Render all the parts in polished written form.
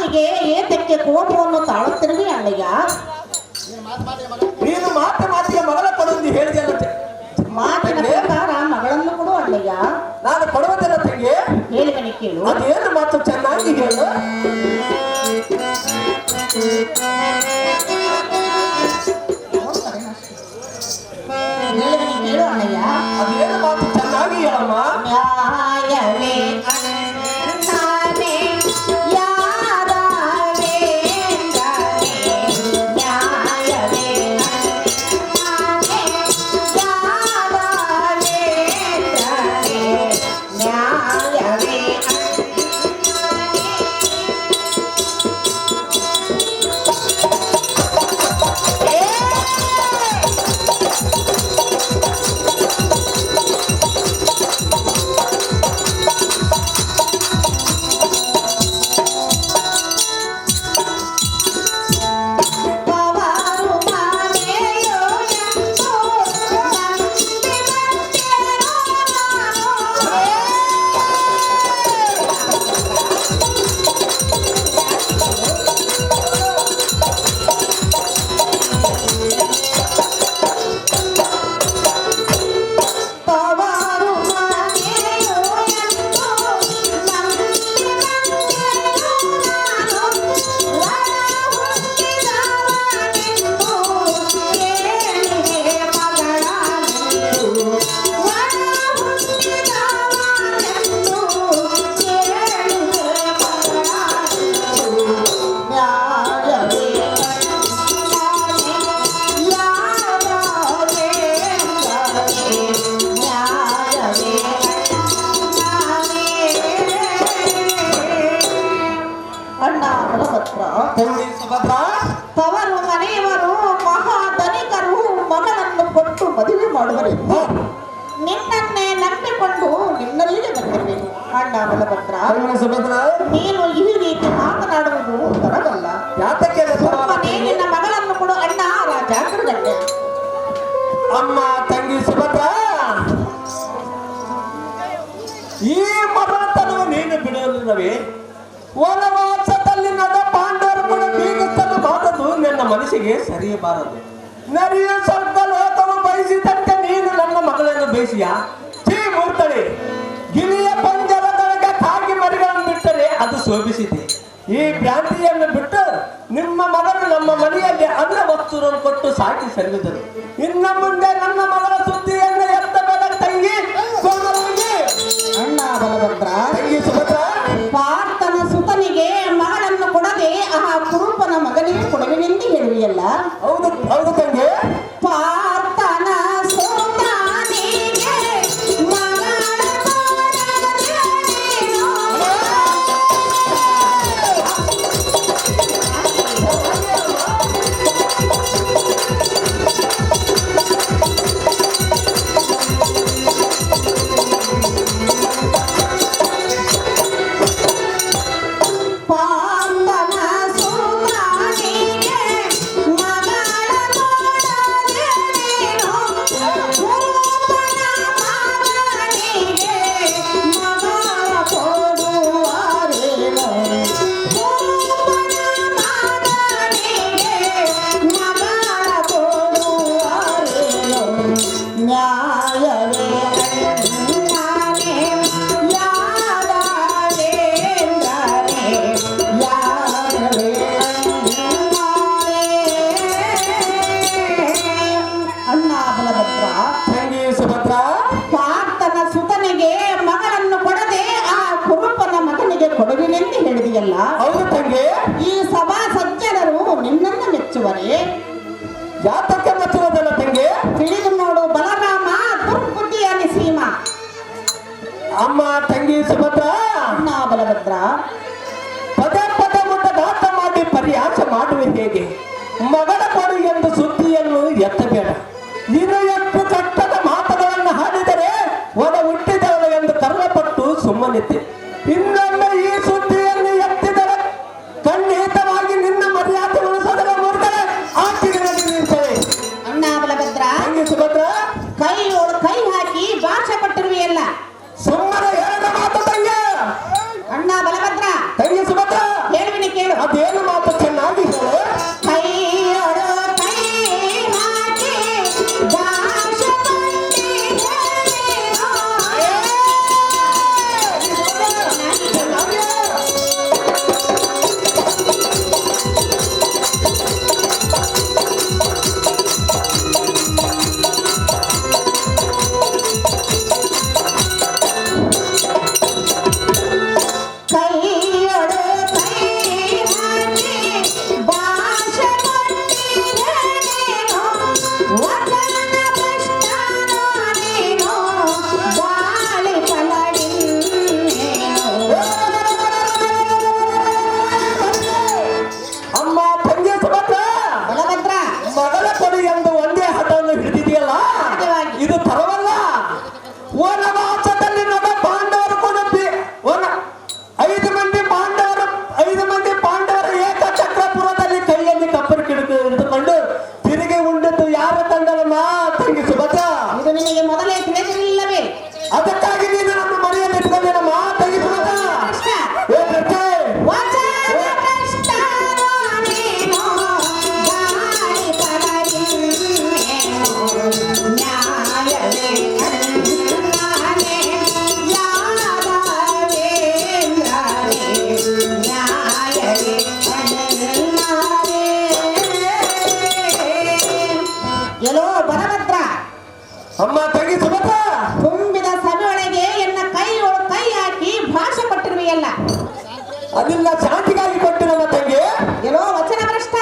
ಮಾತಿಗೆ ಏತಕ್ಕೆ ಕೋಪವನ್ನು ತಾಳುತ್ತಿರುವಿ ಅಣ್ಣಯ್ಯ? ನೀನು ಮಾತಿಗೆ ಮಗಳ ಕೊಡುವುದು ಹೇಳಿದೆಲ್ಲ ಮಾತಿನ ಪ್ರಕಾರ ಮಗಳನ್ನು ಕೊಡು ಅಣ್ಣಯ್ಯ. ನಾನು ಕೊಡುವುದಿಲ್ಲ ತಂಗಿ. ಹೇಳಿದನೆ ಕೇಳು. ಅದೇನು ಮಾತು ಚೆನ್ನಾಗಿ ಹೇಳು. ಹೇಳಿದನೆ ಕೇಳು ಅಣ್ಣಯ್ಯ. ಅದೇನು ಮಾತು ಚೆನ್ನಾಗಿ ಹೇಳಮ್ಮ. ನ್ಯಾಯವೇ ತವರು ಮನೆಯವರು ಮಹಾಧನಿಕರು ಮಗಳನ್ನು ಕೊಟ್ಟು ಮದುವೆ ಮಾಡುವರೆಂದು ನಿನ್ನನ್ನೇ ನಂಬಿಕೊಂಡು ನಿನ್ನಲ್ಲಿಗೆ ಬಂದಿರಬೇಕು. ಅಣ್ಣ ಬಲಭದ್ರ, ನೀನು ಈ ರೀತಿ ಮಾತನಾಡುವುದು ತರವಲ್ಲ. ನಿನ್ನ ಮಗಳನ್ನು ಕೊಡು ಅಣ್ಣ ರಾಜಾಗ್ರಗಣ್ಯ. ಅಮ್ಮ ತಂಗಿ ಸುಭದ್ರ, ಈ ಮರಣತನವು ನೀನು ಬಿಡುವುದಿಲ್ಲವೇ? ವನವಾಸದಲ್ಲಿ ನದ ಪಾಂಡವರು ಕೂಡ ಬೀಗಿಸಲು ಬಾರದು. ನನ್ನ ಮನಸ್ಸಿಗೆ ಸರಿಯಬಾರದು. ನರಿಯ ಸ್ವರ್ಗ ಲೋಕವು ಬಯಸಿದಂತೆ ನೀನು ನನ್ನ ಮಗಳನ್ನು ಬಯಸಿಯ ಛೀ ಮೂರ್ತಳೆ. ಗಿಳಿಯ ಪಂಜರದೊಳಗೆ ಕಾಗಿ ಮರಿಗಳನ್ನು ಬಿಟ್ಟರೆ ಅದು ಶೋಭಿಸಿದೆ. ಈ ಭ್ರಾಂತಿಯನ್ನು ಬಿಟ್ಟು ನಿಮ್ಮ ಮಗನು ನಮ್ಮ ಮನೆಯಲ್ಲಿ ಅನ್ನ ವಸ್ತುವನ್ನು ಕೊಟ್ಟು ಸಾಕಿ ಸರಿದರು. ಇನ್ನು ಮುಂದೆ ನನ್ನ ಮಗಳ ಸುದ್ದಿಯನ್ನು ಎತ್ತಬೇಡ ತಂಗಿ. ಅಣ್ಣ ಬಲಭದ್ರ, ತಂಗಿ ಸುಭದ್ರ, ಪಾರ್ಥನ ಸುತನಿಗೆ ಮಗಳನ್ನು ಕೊಡದೆ ಆ ಕುರುಪನ ಮಗನಿಗೆ ಕೊಡುವೆನೆಂದು ಹೇಳುವಿಯಲ್ಲ? ಹೌದು ಹೌದು ತಂಗಿ. ಪಾರ್ಥನ ಸುತನಿಗೆ ಮಗಳ ಕೊಡುವಿನೆಂದು ಹೇಳಿದೆಯಲ್ಲ? ಹೌದು ತಂಗಿ. ಈ ಸಭಾ ಸಜ್ಜನರು ನಿನ್ನನ್ನು ಮೆಚ್ಚುವರೇ? ಯಾತಕ್ಕೆ ಮೆಚ್ಚುವುದಲ್ಲ ತಂಗಿ? ತಿಳಿದು ನೋಡು ಬಲರಾಮ ದುರ್ಬುದ್ಧಿಯ ನಿಸೀಮ. ಅಮ್ಮ ತಂಗಿ ಸುಭದ್ರ, ಅಣ್ಣ ಬಲಭದ್ರ, ಪದೇ ಪದೇ ಘಾತ ಮಾಡಿ ಪರಿಹಾಸ ಮಾಡುವೆ ಹೇಗೆ? ಮಗಳ ಕೊಡು ಎಂದು ಸುದ್ದಿಯನ್ನು ಎತ್ತಬೇಡ. ಇನ್ನು ಎಷ್ಟು ಕಟ್ಟದ ಮಾತುಗಳನ್ನು ಹಾಡಿದರೆ ಒಡ ಹುಟ್ಟಿದವಳು ಎಂದು ಕರ್ಣಪಟ್ಟು ಸುಮ್ಮನಿದ್ದೆ. ಇನ್ನೊಮ್ಮೆ ಈ ಸುದ್ದಿಯನ್ನು ಎತ್ತಿದರೆ ಖಂಡಿತವಾಗಿ ನಿನ್ನ ಮರ್ಯಾದೆ ಉಳಿಸೋದರ ಮುರಿದರೆ ಆಟಿಗೆ ನಿಲ್ತೇವೆ. ಅಣ್ಣ ಬಲಭದ್ರ, ತಂಗಿ ಸುಭದ್ರ, ಕೈ ಹಾಕಿ ಭಾಷೆ ಕೊಟ್ಟಿರುವೆಯಲ್ಲ, ಸುಮ್ಮನೆ ಎರಡು ಮಾತು ತಂಗಿ. ಅಣ್ಣ ಬಲಭದ್ರ, ತಂಗಿ ಸುಭದ್ರ, ಹೇಳುವಿನ ಕೇಳು. ಅದನ್ನ ಶಾಂತಿಗಾಗಿ ಕೊಟ್ಟು ನಮ್ಮ ತಂಗಿ ಏನೋ ವಚನ ಭ್ರಷ್ಟ,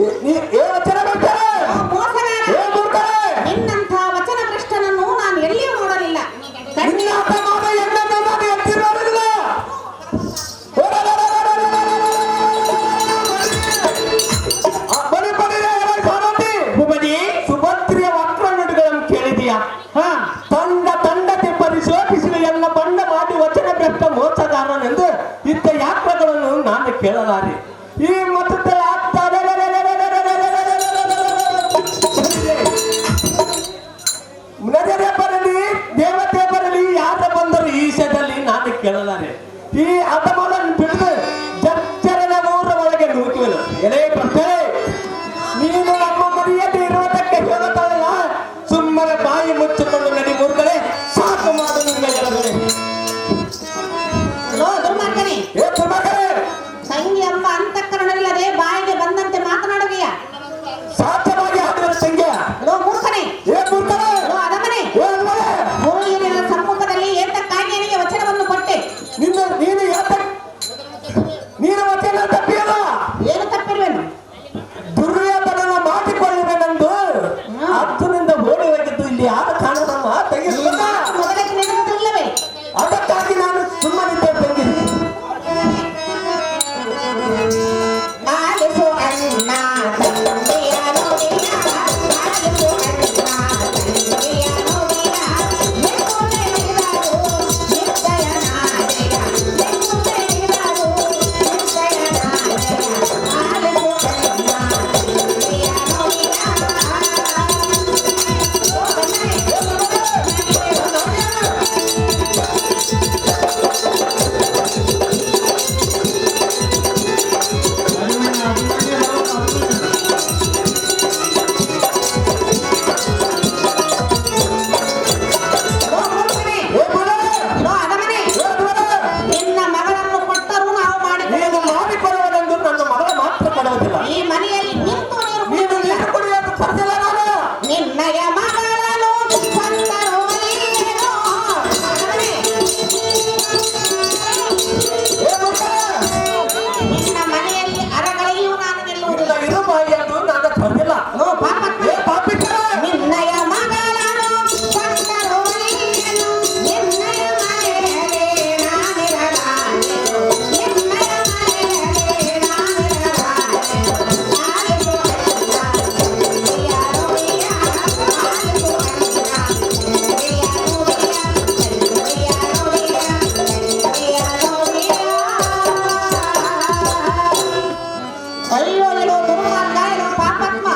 ಏ ವಚನ ಬರ್ತಾರೆ ಮೋಸಗಾರ. ಏ ಮೂರ್ಖರೇ, ನಿನ್ನಂಥ ವಚನ ಭ್ರಷ್ಟನನ್ನು ನಾನು ಎಲ್ಲಿಯೂ ನೋಡಲಿಲ್ಲ. ನಿನ್ನ ಅಪ್ಪ ಮಾಮ ಎಣ್ಣನ್ನು ನಾನು ಎತ್ತಿ ನೋಡಲಿಲ್ಲ. ಬನ್ನಿ ಬನ್ನಿ ಸಾರಥಿ ಭೂಪತಿ, ಸುಭದ್ರಿಯ ವಕ್ರ ನುಡಿಗಳನ್ನು ಕೇಳಿದೀಯಾ? ತಂಡತೆ ಪರಿಶೋಧಿಸಿದ ಎಲ್ಲ ಬಂಡ ಮಾಡಿ ವಚನ ಭ್ರಷ್ಟ ಮೋಸಗಾರನೆಂದು ಇಂಥ ಯಾತ್ರಗಳನ್ನು ನಾನು ಕೇಳಲಾರೆ. ಈ ಮತದ ನಜರೆ ಬರಲಿ ದೇವತೆ ಬರಲಿ ಯಾರ ಬಂದರು ಈ ವಿಷಯದಲ್ಲಿ ನಾನು ಕೇಳಲಾರೆ. ಈ ಹಠವನ್ನು ಬಿಡಿದು ಜಚ್ಚರನ ಊರ ಒಳಗೆ ನೂಕುವೆನು. ಎಲೆ ಪ್ರಶ್ನೆ, ನೀನು ನಮ್ಮ ಮನೆಯಲ್ಲಿ ಇರುವುದಕ್ಕೆ ಹೇಳುತ್ತಾಳಲ್ಲ, ಸುಮ್ಮನೆ ಬಾಯಿ ಮುಚ್ಚಿಕೊಂಡು ನಡಿ ಮೂರ್ಖರೇ, ಸಾಕು ಮಾಡು ನಿನ್ನ ಎಡಗಡೆ. ದುರ್ಮಾರ್ಗನೇ, ಏ ದುರ್ಮಾರ್ಗರೇ, ತಂಗಿ ಎಂಬ ಅಂತಃಕರಣವಿಲ್ಲದೆ ಬಾಯಿಗೆ ಬಂದಂತೆ ಮಾತನಾಡುವೆಯ? ಸಾಧ್ಯವಾಗಿ ಹಾಕಿದ ತಂಗಿಯ ಮೂರ್ಖನೇ, ಏ ಮೂರ್ಖರೇ, ಅದಮನೆ, ಏ ಅಲ್ವರೇ, ಗುರು ಹಿರಿಯರ ಸಮ್ಮುಖದಲ್ಲಿ ಏತಕ್ಕಾಗಿ ನನಗೆ ವಚನವನ್ನು ಕೊಟ್ಟೆ? ನೀನು ವಚನ ತಪ್ಪಿಯಲ್ಲ. ಏನು ತಪ್ಪಿರುವೆನು? ದುರ್ಯೋಧನನ ಮಾತಿಕೊಳ್ಳುವೆನೆಂದು ಅರ್ಜುನಿಂದ ಓಡಿ ಹೋಗಿದ್ದು ಇಲ್ಲಿ ಯಾರ ಕಾರಣದಮ್ಮ ತೆಗೆದು ಮೊದಲಕ್ಕೆ ನೆನಪಿಲ್ಲವೇ? ಅದಕ್ಕಾಗಿ ನಾನು ಸುಮ್ಮನಿದ್ದೆ ತಂಗಿ. ಆಲಿಸು ಅಣ್ಣ ತಂದೆಯ ನುಡಿಯ, ಆಲಿಸು ಅಣ್ಣ ತಂದೆಯ ನುಡಿಯ, ನೆಮ್ಮದಿಯಾರು ನಿರ್ದಯ ನಾಡೆಯ, ನೆಮ್ಮದಿಯಾರು ನಿರ್ದಯ ನಾಡೆಯ, ಆಲಿಸು ಅಣ್ಣ ತಂದೆಯ ನುಡಿಯ. ನಿನ್ನ ಮಗಳನ್ನು ಕೊಟ್ಟರೂ ನಾವು ನೀನು ಮಾಡಿಕೊಳ್ಳುವುದೆಂದು ನನ್ನ ಮಗಳ ಮಾತ್ರ ಕೊಡುವುದಿಲ್ಲ. ಈ ಮನೆಯಲ್ಲಿ ನಿಂತು ನೀರು ನೀನು ಕುಡಿಯುವುದಿಲ್ಲ. ನೀರು ಕುಡಿಯೋದು ತರದಿಲ್ಲ ನಾನು. ನಿನ್ನಯ ಮಗಳನ್ನು ಕೊಂದರು ನೀನು. ಏ ಮೂರ್ಖರೇ, ನಿನ್ನ ಮನೆಯಲ್ಲಿ ಅರಗಳೆಯೂ ನಾನು ನಿಲ್ಲುವುದಿಲ್ಲ. ನಿನ್ನ ಇರು ಬಾಯಿಯನ್ನು ನಾನು ತರದಿಲ್ಲ. ಪಾಪಕ್ಕೆ ಏ ಪಾಪಿಷ್ಠರೇ, ನಿನ್ನಯ ಮಗಳನ್ನು ಕೊಂದರು ನೀನು. ನಿನ್ನಯ ಮನೆಯಲ್ಲಿ ನಾನಿರಲಾರೆನು. ನಿನ್ನಯ ಮನೆಯಲ್ಲಿ ನಾನಿರಲಾರೆನು. ಆಲಿಸು ಅಣ್ಣ ತಂದೆಯ ನುಡಿಯ, ಆಲಿಸು ಅಣ್ಣ ತಂದೆಯ ನುಡಿಯ, ತಂದೆಯ ನುಡಿಯ, ತಂದೆಯ ನುಡಿಯ. ಅಯ್ಯೋ ಹೇಳೋ ದುರ್ಮಾರ್ಗ, ಹೇಳೋ ಪಾಪಾತ್ಮ,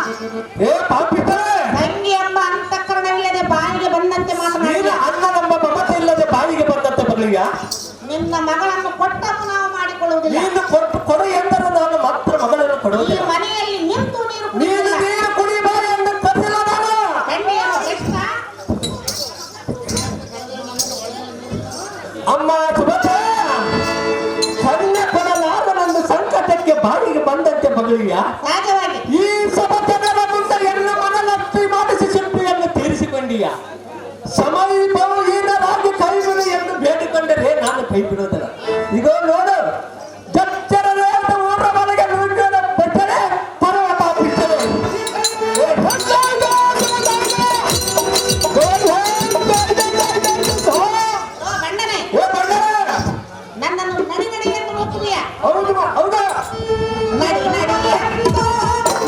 ಏ ಪಾಪಿಷ್ಠರೇ, ತಂಗಿ ಎಂಬ ಅಂತಃಕರಣವಿಲ್ಲದೆ ಬಾಯಿಗೆ ಬಂದಂತೆ ನೀನು ಮಾತನಾಡಿದ. ಅಣ್ಣನೆಂಬ ಮಮತೆ ಇಲ್ಲದೆ ಬಾಯಿಗೆ ಬಂದಂತೆ ಬರಲಿಲ್ಲ. ನಿನ್ನ ಮಗಳನ್ನು ಕೊಟ್ಟರು ನಾವು ಮಾಡಿಕೊಳ್ಳುವುದಿಲ್ಲ. ನೀನು ಕೊಡು ಎಂದರೆ ನಾನು ಮಾತ್ರ ಮಗಳನ್ನು ಈ ಕೊಡುವುದಿಲ್ಲ. ಮನೆಯಲ್ಲಿ ನಿಂತು ನೀರು ನೀನು ಕುಡಿಯುವುದಿಲ್ಲ. ನೀರು ಕುಡಿ ಬಾಯಿ ಎಂದು ತರದಿಲ್ಲ ನಾನು. ಹೆಣ್ಣಿಯರು ಎಷ್ಟ? ಅಮ್ಮ ಸುಭದ್ರ, ಕನ್ಯೆ ಕೊಡಲಾರನೆಂದು ಸಂಕಟಕ್ಕೆ ಬಾಯಿಗೆ ಬಂದಂತೆ ಬರಲಿಲ್ಲ. ಸಹಜವಾಗಿ ಈ ಸಭೆಗಳ ಮುಂದೆ ಎಲ್ಲ ಮನಲತ್ತಿ ಮಾಡಿಸಿ ಶಿಲ್ಪಿಯನ್ನು ತೀರಿಸಿಕೊಂಡೀಯ. ಸಮೀಪವು ಹೀನರಾಗಿ ಕೈ ಬಿಡು ಎಂದು ಬೇಡಿಕೊಂಡರೆ ನಾನು ಕೈ ಬಿಡುವುದಿಲ್ಲ. ಈಗ ನೋಡು, ಜಚ್ಚರನೇ ಊರ ಮನೆಗೆ ನುಗ್ಗಿದ ಬಿಟ್ಟರೆ ಪರ್ವತ ಬಿಟ್ಟರೆ ಗಂಡನೆ, ನನ್ನನ್ನು ನಡಿ ನಡಿ ಎಂದು ನೋಡುತ್ತೀಯ. ಹೌದು ಹೌದಾ? ನಡಿ ನಡಿ ಎಂದು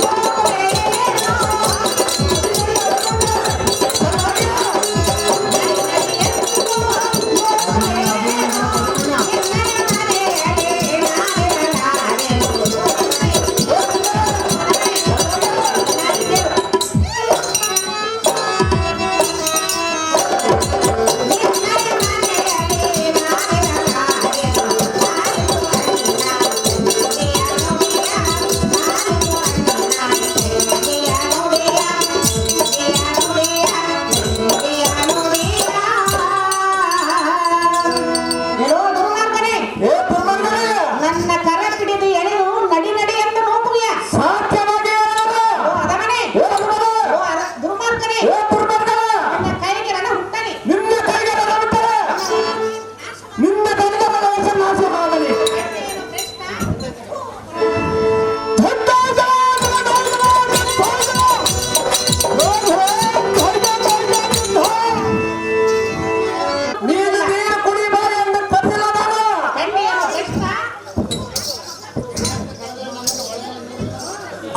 ನೋಡುವೆಯೇನೋ. ನಡಿ ನಡಿ ಎಂದು ನೋಡುವೆಯೇನೋ. ನಿನ್ನಯ ಮನೆಯಲ್ಲಿ ನಾನಿರಲಾರೆನು. ನಿನ್ನಯ ಮನೆಯಲ್ಲಿ ನಾನಿರಲಾರೆನು. ಆಲಿಸು ಅಣ್ಣ ತಂದೆಯ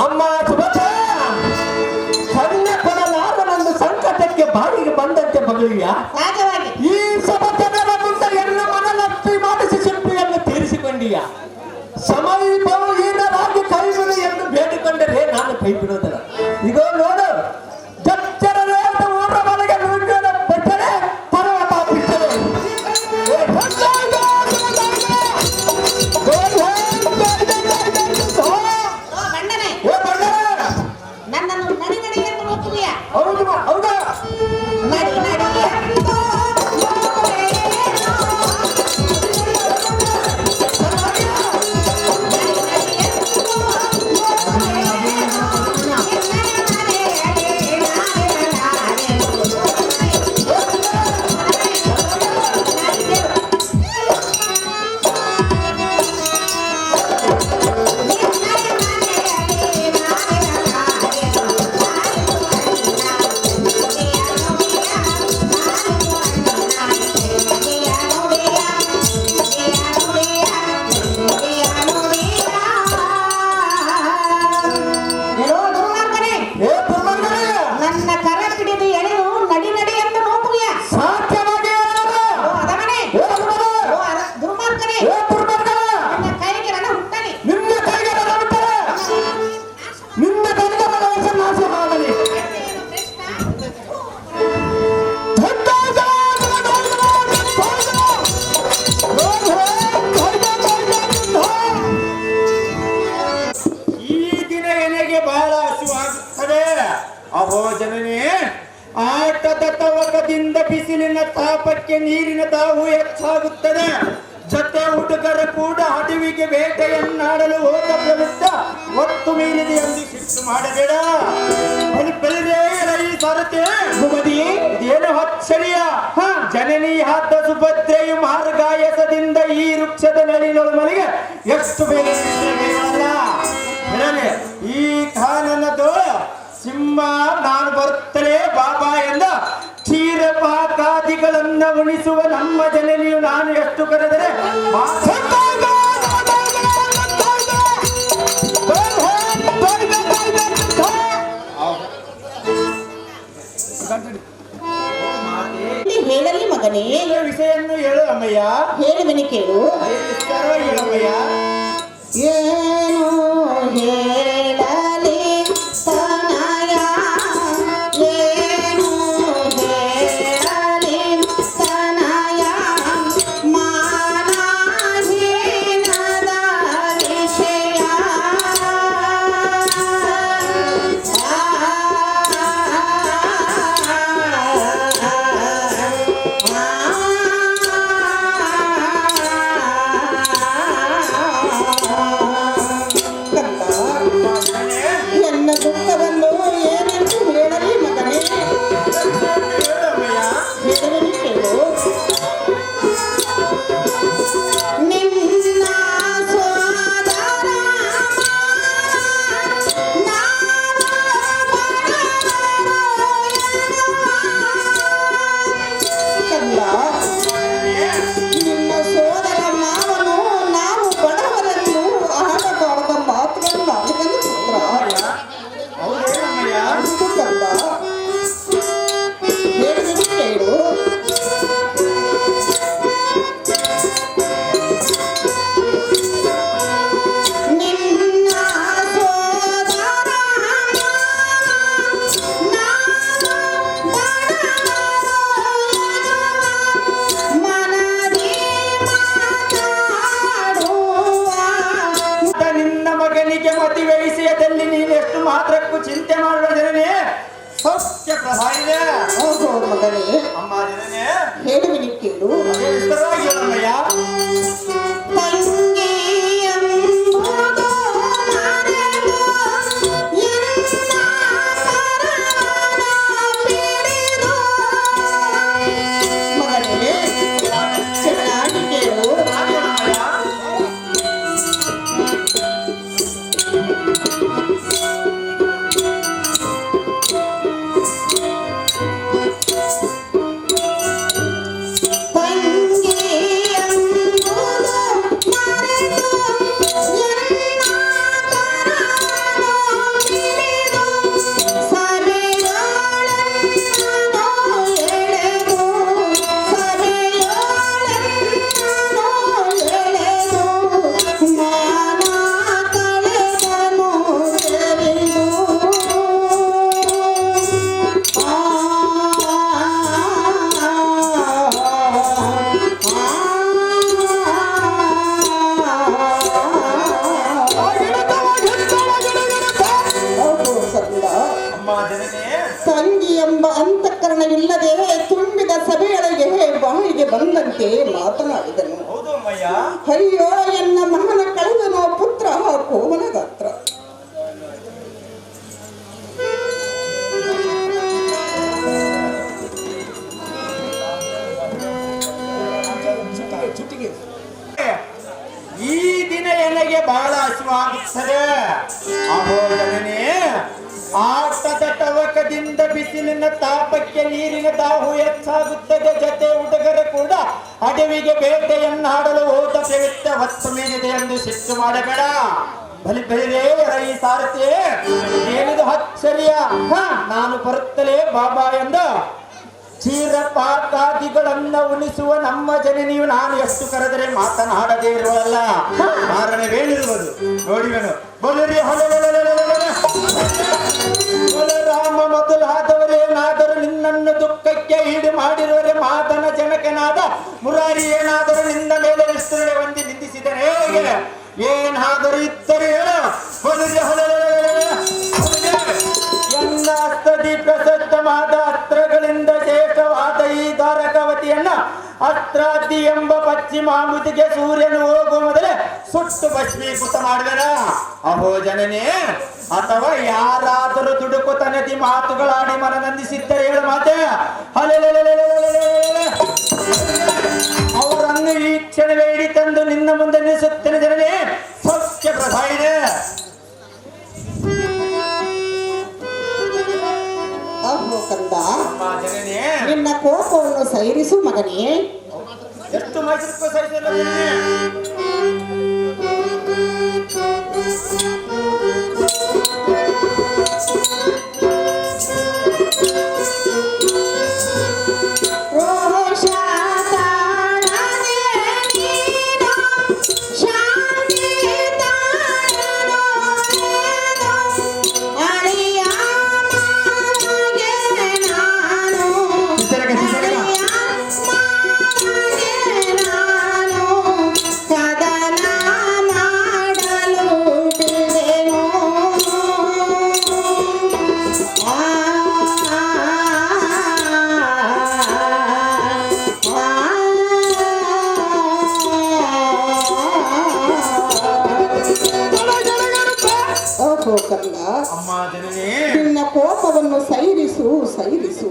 ಅಮ್ಮ ಸುಭದ್ರ, ಕನ್ಯೆ ಕೊಡಲಾರನೊಂದು ಸಂಕಟಕ್ಕೆ ಬಾಯಿಗೆ ಬಂದಂತೆ ಮಗಳಿಯ ಸಹಜವಾಗಿ ಈ ಸಭಜನರ ಮುಂದೆ ಎಲ್ಲ ಮನಲತ್ತಿ ಮಾಡಿಸಿ ಶಿಲ್ಪಿಯನ್ನು ತೀರಿಸಿಕೊಂಡೀಯ. ಸಮೀಪವು ಹೀನರಾಗಿ ಕೈ ಬಿಡು ಎಂದು ಬೇಡಿಕೊಂಡರೆ ನಾನು ಕೈ ಬಿಡುವುದಿಲ್ಲ. ಈಗ ನೋಡು, ಜಚ್ಚರನೇ ಊರ ಮನೆಗೆ ನುಗ್ಗಿದ ಬಿಟ್ಟರೆ ಪರ್ವತ ಬಿಟ್ಟರೆ ಗಂಡನೇ ನನ್ನನ್ನು ನಡಿ ನಡಿ ಎಂದು ನೋಡ್ತೀಯಾ? ಹೌದು ಹೌದಾ? ನಡಿ ನಡಿ ಬಹಳ ಹಸಿವಾಗುತ್ತದೆ. ಅಹೋ ಜನನೇ, ಆಟದ ತವಕದಿಂದ ಬಿಸಿಲಿನ ತಾಪಕ್ಕೆ ನೀರಿನ ದಾಹು ಹೆಚ್ಚಾಗುತ್ತದೆ. ಜೊತೆ ಹುಡುಗರು ಕೂಡ ಅಡವಿಗೆ ಬೇಟೆಯನ್ನಾಡಲು ಹೋದ ಪ್ರವೃತ್ತ ಒತ್ತು ಮೀರಿದೆ ಎಂದು ಶಿಸ್ತು ಮಾಡಬೇಡ. ಈ ಸರತೆ ಇದೇನು ಅಚ್ಚರಿಯ ಜನನಿ ಹಾತ ಸುಭದ್ರೆಯು ಮಾರ್ಗಾಯಸದಿಂದ ಈ ವೃಕ್ಷದ ನಳಿನೊಳಮನೆಗೆ ಎಷ್ಟು ಬೇಗ ಈ ಕಾನನದು ಸಿಂಹ ನಾನು ಬರುತ್ತಲೇ ಬಾಬಾ ಎಂದ ಕ್ಷೀರಪಾಕಾದಿಗಳನ್ನ ಉಣಿಸುವ ನಮ್ಮ ಜನನಿಯು ನಾನು ಎಷ್ಟು ಕರೆದರೆ ಹೇಳಲಿ ಮಗನೇ, ವಿಷಯನ್ನು ಹೇಳು ಅಮ್ಮಯ್ಯ. ಹೇಳುವೆನು ಕೇಳು. ಹೇಳಮ್ಮಯ್ಯ. ಏನು ಹೇಳಲಿ ತನಯ, ಏನು ಹೇಳಲಿ ತನಯ, ಮಾನಹೀನದ ವಿಷಯ. ನನ್ನ ದುಃಖವನ್ನು ಏನೆಂದು ಹೇಳಲಿ ಮಗನೇ, ಹೇಳುವೆನು ಕೇಳು. ನಿನ್ನ ಸೋದರ ನಿನ್ನ ಸೋದರ ಮಾವನು ನಾವು ಬಡವರನ್ನು ಆಡಬಾರದ ಮಾತುಗಳನ್ನು ಆಡಿದನು ಪುತ್ರ. ಕಂದ, ಹೇಳುವೆನು ಕೇಳು. ನಿನ್ನ ಸೋದರ ಮನದಿ ಮಾತಾಡುವ ನಿನ್ನ ಮಗನಿಗೆ ಮದುವೆಯಿಸಿಯದಲ್ಲಿ ನೀನೆಷ್ಟು ಮಾತ್ರಕ್ಕೂ ಚಿಂತೆ ಮಾಡುವ ಜನನೇ ಸೌಖ್ಯ ಪ್ರಧಾನಿದೆ. ಓಹೋ ಮಗನೇ, ಅಮ್ಮ ಜನನೇ, ಹೇಳುವೆನು ಕೇಳು. ವಿಸ್ತರವಾಗಿ ಹೇಳಮ್ಮಯ್ಯ. ತಂಗಿ ಎಂಬುದು ಮರೆತು ಎನ್ನ ಕರನ ಪಿಡಿದು. ಮಗನೇ, ಚೆನ್ನಾಗಿ ಕೇಳು. ತಂಗಿ ಎಂಬುದು ಎಂಬಂತೆ ಮಾತನಾಡಿದನು. ಹೌದು ಅಮ್ಮಯ್ಯ. ಅಯ್ಯೋ ಎನ್ನ ಮಗನ ಕಳೆದನೋ ಪುತ್ರ ಕೋಮಲ ಗಾತ್ರ. ಈ ದಿನ ನನಗೆ ಬಹಳ ಹಸಿವಾಗುತ್ತದೆ. ಅಹೋ ಜನನೇ, ಆಟದ ತವಕದಿಂದ ಬಿಸಿಲಿನ ತಾಪಕ್ಕೆ ನೀರಿನ ದಾಹು ಹೆಚ್ಚಾಗುತ್ತದೆ. ಜೊತೆ ಹುಡುಗರು ಕೂಡ ಅಡವಿಗೆ ಬೇಟೆಯನ್ನಾಡಲು ಹೋದ ಪ್ರವೃತ್ತ ಹೊತ್ತು ಮೀರಿದೆ ಎಂದು ಸಿಟ್ಟು ಮಾಡಬೇಡ. ಬಲಿ ಬೆಳೆದೇ ಈ ಸಾರಥಿ ಏನಿದು ಆಶ್ಚರ್ಯ. ನಾನು ಬರುತ್ತಲೇ ಬಾಬಾ ಎಂದು ಕ್ಷೀರಪಾತಾದಿಗಳನ್ನ ಉಣಿಸುವ ನಮ್ಮ ಜನನಿಯು ನಾನು ಎಷ್ಟು ಕರೆದರೆ ಮಾತನಾಡದೇ ಇರುವಲ್ಲ. ಕಾರಣವೇನಿರುವುದು ನೋಡಿವೆನು. ಬಲರಿ ರಾಮ ಮೊದಲಾದವರೇನಾದರೂ ನಿನ್ನನ್ನು ದುಃಖಕ್ಕೆ ಈಡು ಮಾಡಿರುವರೆ ಮಾತನ ಜನಕನಾದ ಮುರಾರಿ ಏನಾದರೂ ನಿನ್ನ ಮೇಲೆ ವಿಸ್ತರಣೆ ಹೊಂದಿ ನಿಂದಿಸಿದರೆ ಹೇಗೆ? ಏನಾದರೂ ಇದ್ದರೆ ಹೇಳು. ಎನ್ನ ಅಸ್ತದಿ ಪ್ರಸಿದ್ಧವಾದ ಅಸ್ತ್ರಗಳಿಂದ ಶ್ರೇಷ್ಠವಾದ ಈ ದ್ವಾರಕಾವತಿಯನ್ನ ಅಸ್ತ್ರಾದಿ ಎಂಬ ಪಶ್ಚಿಮಾಮುದಿಗೆ ಸೂರ್ಯನು ಹೋಗುವ ಮೊದಲೇ ಸುಟ್ಟು ಭಸ್ಮೀಕೃತ ಮಾಡುವೆನ. ಅಹೋ ಜನನೇ, ಅಥವಾ ಯಾರಾದರೂ ದುಡುಕುತನದಿ ಮಾತುಗಳಾಡಿ ಮನನಂದಿಸಿದ್ದರೆ ಹೇಳು ಮಾತೆ. ಅವರನ್ನು ಈ ಕ್ಷಣವೇ ಹಿಡಿ ತಂದು ನಿನ್ನ ಮುಂದೆ ನಿಲ್ಲಿಸುತ್ತೇನೆ ಜನನೇ. ಸ್ವಚ್ಛ ಪ್ರಭಾಯಿದೆ. ಅಹೋ ಕಂದ, ಜನನೇ, ನಿನ್ನ ಕೋಪವನ್ನು ಸೈರಿಸು ಮಗನೇ. ಎಷ್ಟು ಮೈಸೂರು ಸಹಿಸಿಲ್ಲ. ನಿನ್ನ ಕೋಪವನ್ನು ಸೈರಿಸು ಸೈರಿಸು.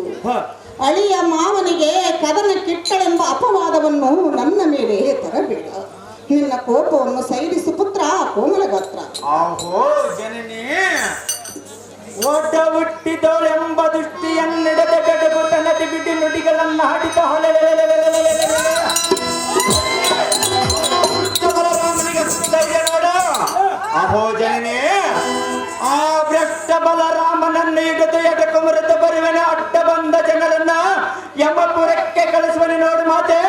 ಅಳಿಯ ಮಾವನಿಗೆ ಕದನ ಕಿಟ್ಟಳೆಂಬ ಅಪವಾದವನ್ನು ನನ್ನ ಮೇಲೆ ತರಬೇಡ. ನಿನ್ನ ಕೋಪವನ್ನು ಸೈರಿಸು ಪುತ್ರ ಕೋಮಲ ಗಾತ್ರ. ಆಹೋ ಜನನೇ, ಓಟ ಹುಟ್ಟಿದವಳೆಂಬ ದೃಷ್ಟಿಯನ್ನಿಡದ ಗಡಗು ತನದಿ ಬಿಡಿ ನುಡಿಗಳನ್ನು ಹಾಡಿದ ಅಹೋ ಜನನೇ, ಆ ಭ್ರಷ್ಟ ಬಲರಾಮನನ್ನು ಹಿಡಿದು ಎಡಕು ಮರೆತು ಬರುವನ ಅಡ್ಡ ಬಂದ ಜನರನ್ನ ಯಮಪುರಕ್ಕೆ ಕಳಿಸುವನು ನೋಡು ಮಾತೆ.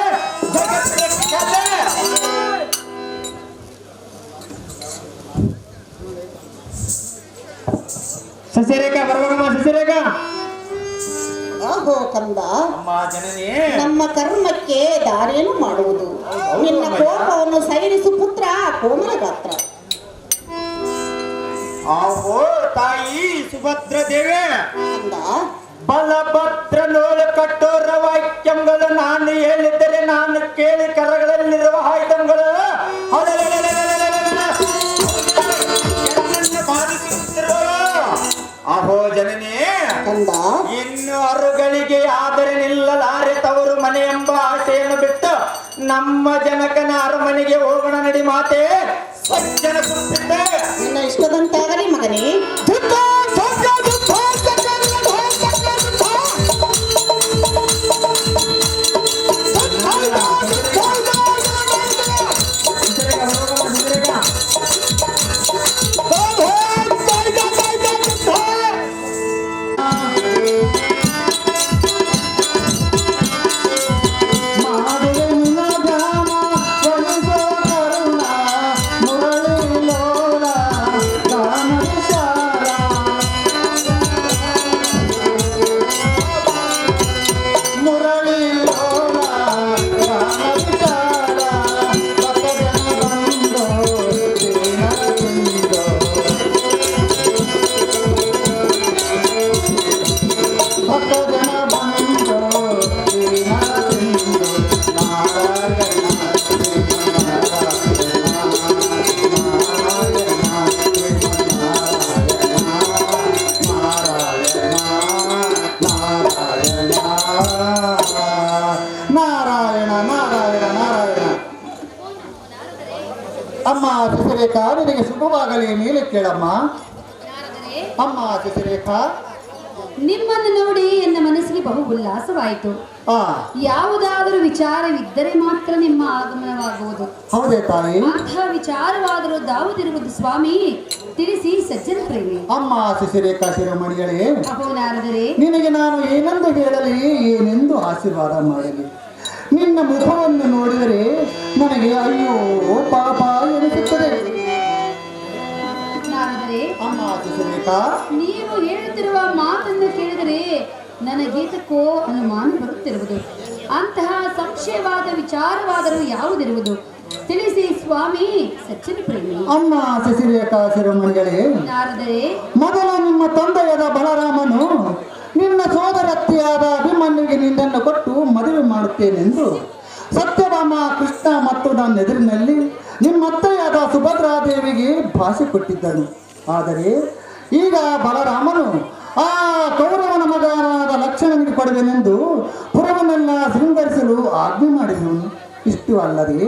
ಸಸ್ಯರೇಖಾ ಬರಬೇಕಮ್ಮ, ಸಸ್ಯರೇಖಾ. ಆಹೋ ಕಂದ, ಜನನೇ, ನಮ್ಮ ಕರ್ಮಕ್ಕೆ ದಾರೇನು ಮಾಡುವುದು. ನಿನ್ನ ಕೋಪವನ್ನು ಸೈರಿಸು ಪುತ್ರ ಕೋಮಲ ಗಾತ್ರ. ಆಹೋ ತಾಯಿ ಸುಭದ್ರ ದೇವಿ, ಕಂದ, ಬಲಭದ್ರ ನೋಲು ಕಟ್ಟೋರ ವಾಕ್ಯಗಳು ನಾನು ಹೇಳಿದ್ದರೆ ನಾನು ಕೇಳಿ ಕರಗಳಲ್ಲಿರುವ ಆಯುಧಗಳು ಬಾಧಿಸುತ್ತಿರುವ. ಅಹೋ ಜನನೇ, ಕಂದ, ಇನ್ನು ಅರುಗಳಿಗೆ ಆದರೆ ನಿಲ್ಲಲಾರೆ ತವರು ಮನೆ ಎಂಬ ಆಸೆಯನ್ನು ಬಿಟ್ಟು ನಮ್ಮ ಜನಕನ ಅರಮನೆಗೆ ಹೋಗೋಣ ನಡಿ ಮಾತೆ. ಸಜ್ಜನ ಸುತ್ತಿದ್ದೆ ನಿನ್ನ ಇಷ್ಟದಂತಾಗಲಿ ಮಗನೇ. ಮುರಳಿ ಶಶಿರೇಖಾ, ನಿನಗೆ ಶುಭವಾಗಲಿ. ಮೇಲೆ ಕೇಳಮ್ಮ. ನಾರದರೆ, ಅಮ್ಮ ಶಶಿರೇಖಾ, ನಿಮ್ಮನ್ನು ನೋಡಿ ನನ್ನ ಮನಸ್ಸಿಗೆ ಬಹು ಉಲ್ಲಾಸವಾಯಿತು. ಆ ಯಾವುದಾದರೂ ವಿಚಾರವಿದ್ದರೆ ಮಾತ್ರ ನಿಮ್ಮ ಆಗಮನವಾಗುವುದು. ಹೌದೇ ತಾಯಿ? ಅಂತಹ ವಿಚಾರವಾದರೂ ದಾವುದಿರುವುದು ಸ್ವಾಮಿ, ತಿಳಿಸಿ ಸಜ್ಜನ ಪ್ರೇಮಿ. ಅಮ್ಮ ಶಶಿರೇಖಾ ಶಿರೋಮಣಿಗಳೇ, ಅಹೋ ನಾರದರೆ, ನಿನಗೆ ನಾನು ಏನೆಂದು ಹೇಳಲಿ, ಏನೆಂದು ಆಶೀರ್ವಾದ ಮಾಡಲಿ? ನಿನ್ನ ಮುಖವನ್ನು ನೋಡಿದರೆ ನನಗೆ ಅಯ್ಯೋ ಪಾಪ ಎನಿಸುತ್ತದೆ. ನಾರದರೆ, ಅಮ್ಮ ಶಶಿರೇಖಾ, ನೀವು ಹೇಳುತ್ತಿರುವ ಮಾತನ್ನು ಕೇಳಿದರೆ ನನಗೀತಕ್ಕೋ ಅನುಮಾನ ಬರುತ್ತಿರುವುದು. ಅಂತಹ ಸಂಶಯವಾದ ವಿಚಾರವಾದರೂ ಯಾವುದಿರುವುದು, ತಿಳಿಸಿ ಸ್ವಾಮಿ ಸಜ್ಜನ ಪ್ರೇಮಿ. ಅಮ್ಮ ಶಶಿರೇಖಾ ಶಿರೋಮಣಿಗಳೇ, ನಾರದರೆ, ಮೊದಲು ನಿಮ್ಮ ತಂದೆಯಾದ ಬಲರಾಮನು ನಿನ್ನ ಸೋದರತ್ತೆಯಾದ ಅಭಿಮನ್ಯುವಿಗೆ ನಿನ್ನನ್ನು ಕೊಟ್ಟು ಮದುವೆ ಮಾಡುತ್ತೇನೆಂದು ಸತ್ಯಭಾಮ, ಕೃಷ್ಣ ಮತ್ತು ನನ್ನ ಎದುರಿನಲ್ಲಿ ನಿಮ್ಮತ್ತೆಯಾದ ಸುಭದ್ರಾದೇವಿಗೆ ಭಾಷೆ ಕೊಟ್ಟಿದ್ದನು. ಆದರೆ ಈಗ ಬಲರಾಮನು ಆ ಕೌರವನ ಮಗನಾದ ಲಕ್ಷ್ಮಣನಿಗೆ ಕೊಡುವೆನೆಂದು ಪುರವನ್ನೆಲ್ಲ ಶೃಂಗರಿಸಲು ಆಜ್ಞೆ ಮಾಡಿದನು. ಇಷ್ಟು ಅಲ್ಲದೆ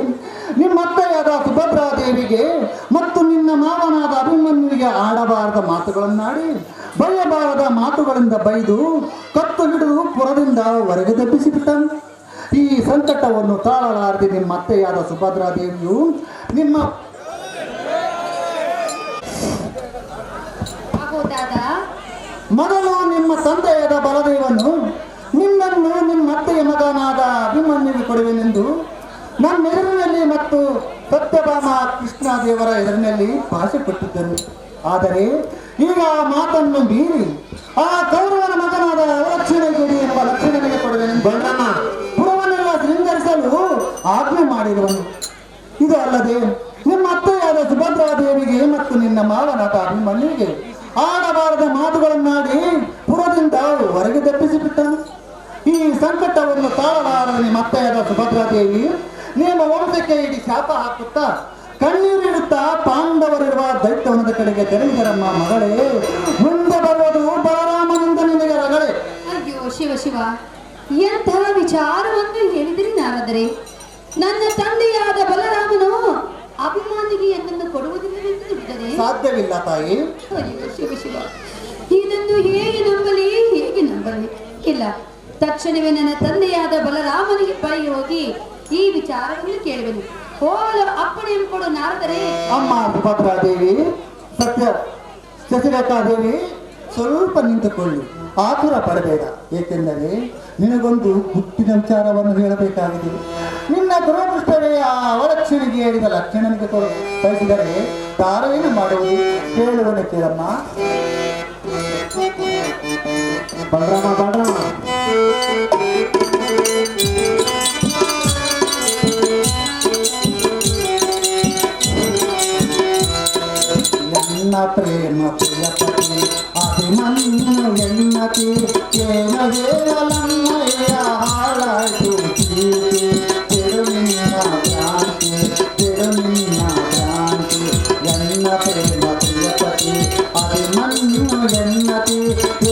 ನಿಮ್ಮತ್ತೆಯಾದ ಸುಭದ್ರಾದೇವಿಗೆ ಮತ್ತು ನಿನ್ನ ಮಾವನಾದ ಅಭಿಮನ್ಯುವಿಗೆ ಆಡಬಾರದ ಮಾತುಗಳನ್ನಾಡಿ ಬಯ್ಯಬಾರದ ಮಾತುಗಳಿಂದ ಬೈದು ಕತ್ತು ಹಿಡಿದು ಪುರದಿಂದ ಹೊರಗೆ ದಬ್ಬಿಸಿಬಿಟ್ಟನು. ಈ ಸಂಕಟವನ್ನು ತಾಳಲಾರದೆ ನಿಮ್ಮ ಅತ್ತೆಯಾದ ಸುಭದ್ರಾದೇವಿಯು ನಿಮ್ಮ ಮೊದಲು ನಿಮ್ಮ ತಂದೆಯಾದ ಬಲದೇವನು ನಿನ್ನನ್ನು ನಿಮ್ಮ ಅತ್ತೆಯ ಮಗನಾದ ಅಭಿಮನ್ಯುವಿಗೆ ಕೊಡುವೆನೆಂದು ನನ್ನ ಎದುರಿನಲ್ಲಿ ಮತ್ತು ಸತ್ಯಭಾಮ ಕೃಷ್ಣ ದೇವರ ಎದುರಿನಲ್ಲಿ ಭಾಷೆ ಕೊಟ್ಟಿದ್ದರು. ಆದರೆ ಈಗ ಆ ಮಾತನ್ನು ಮೀರಿ ಆ ಕೌರವನ ಮಗನಾದ ಅವಲಕ್ಷಣಗಿರಿ ಎಂಬ ಲಕ್ಷಣನಿಗೆ ಕೊಡುವೆನೆಂದು ಬಲರಾಮ ಪುರವನ್ನೆಲ್ಲ ಶೃಂಗರಿಸಲು ಆಜ್ಞೆ ಮಾಡಿರುವನು. ಇದು ಅಲ್ಲದೆ ನಿಮ್ಮ ಅತ್ತೆಯಾದ ಸುಭದ್ರಾದೇವಿಗೆ ಮತ್ತು ನಿನ್ನ ಮಾವನಾದ ಅಭಿಮನ್ಯುವಿಗೆ ಆಡಬಾರದ ಮಾತುಗಳನ್ನಾಡಿ ಪುರದಿಂದ ಹೊರಗೆ ದಬ್ಬಿಸಿಬಿಟ್ಟನು. ಈ ಸಂಕಟವನ್ನು ತಾಳಲಾರದ ನಿಮ್ಮ ಅತ್ತೆಯಾದ ಸುಭದ್ರಾದೇವಿ ನಿಮ್ಮ ವಂಶಕ್ಕೆ ಇಡೀ ಶಾಪ ಹಾಕುತ್ತಾ ಕಣ್ಣೀರಿಡುತ್ತಾ ಪಾಂಡವರಿರುವ ದೈತ್ಯವನದ ಕಡೆಗೆ ತೆರಳಿದರಮ್ಮ. ಮಗಳೇ, ಮುಂದೆ ಬರುವುದು ಬಲರಾಮನಿಂದ ನಿನಗೆ ರಗಳೆ. ಅಯ್ಯೋ ಶಿವ ಶಿವ, ಎಂತಹ ವಿಚಾರವನ್ನು ಹೇಳಿದಿರಿ ನಾರದರೆ. ನನ್ನ ತಂದೆಯಾದ ಬಲರಾಮನು ಅಭಿಮಾನಿಗೆ ಎಂದನ್ನು ಕೊಡುವುದಿಲ್ಲವೆಂದು ನುಡಿದರೆ ಸಾಧ್ಯವಿಲ್ಲ ತಾಯಿ. ಅಯ್ಯೋ ಶಿವ ಶಿವ, ಇದನ್ನು ಹೇಗೆ ನಂಬಲಿ, ಹೇಗೆ ನಂಬಲಿ? ಇಲ್ಲ, ತಕ್ಷಣವೇ ನನ್ನ ತಂದೆಯಾದ ಬಲರಾಮನಿಗೆ ಬಳಿ ಹೋಗಿ ಈ ವಿಚಾರವನ್ನು ಕೇಳುವೆನು. ಹೋಗಲು ಅಪ್ಪಣೆಯನ್ನು ಕೊಡು ನಾರದರೆ. ಅಮ್ಮ ಸುಭದ್ರಾದೇವಿ, ಸತ್ಯ ಶಶಿರೇಖಾದೇವಿ, ಸ್ವಲ್ಪ ನಿಂತುಕೊಳ್ಳಿ, ಆತುರ ಪಡಬೇಡ. ಏಕೆಂದರೆ ನಿನಗೊಂದು ಗುಟ್ಟಿನ ವಿಚಾರವನ್ನು ಹೇಳಬೇಕಾಗಿದೆ. ನಿನ್ನ ದುರದೃಷ್ಟವೇ ಆ ಅವಲಕ್ಷಣಿಗೆ ಹೇಳಿದ ಲಕ್ಷಣನಿಗೆ ಬಯಸಿದರೆ ತಾರೇನು ಮಾಡುವುದು? ಹೇಳುವನು ಕೇಳಮ್ಮ. ಬಲರಾಮ ಎನ್ನ ಪ್ರೇಮ ಪ್ರಿಯಪತಿ ಅಭಿಮನ್ಯು ಎನ್ನತಿ ಏನ ಹೇಳಲಮ್ಮಯ್ಯ ಹಾಳಾಯ್ತು ಪ್ರೀತಿ ಬಿಡು ನಿನ್ನ ಕ್ರಾಂತಿ ಬಿಡು ನಿನ್ನ ಕ್ರಾಂತಿ. ಎನ್ನ ಪ್ರೇಮ ಪ್ರಿಯಪತಿ ಅಭಿಮನ್ಯು ಎನ್ನತಿ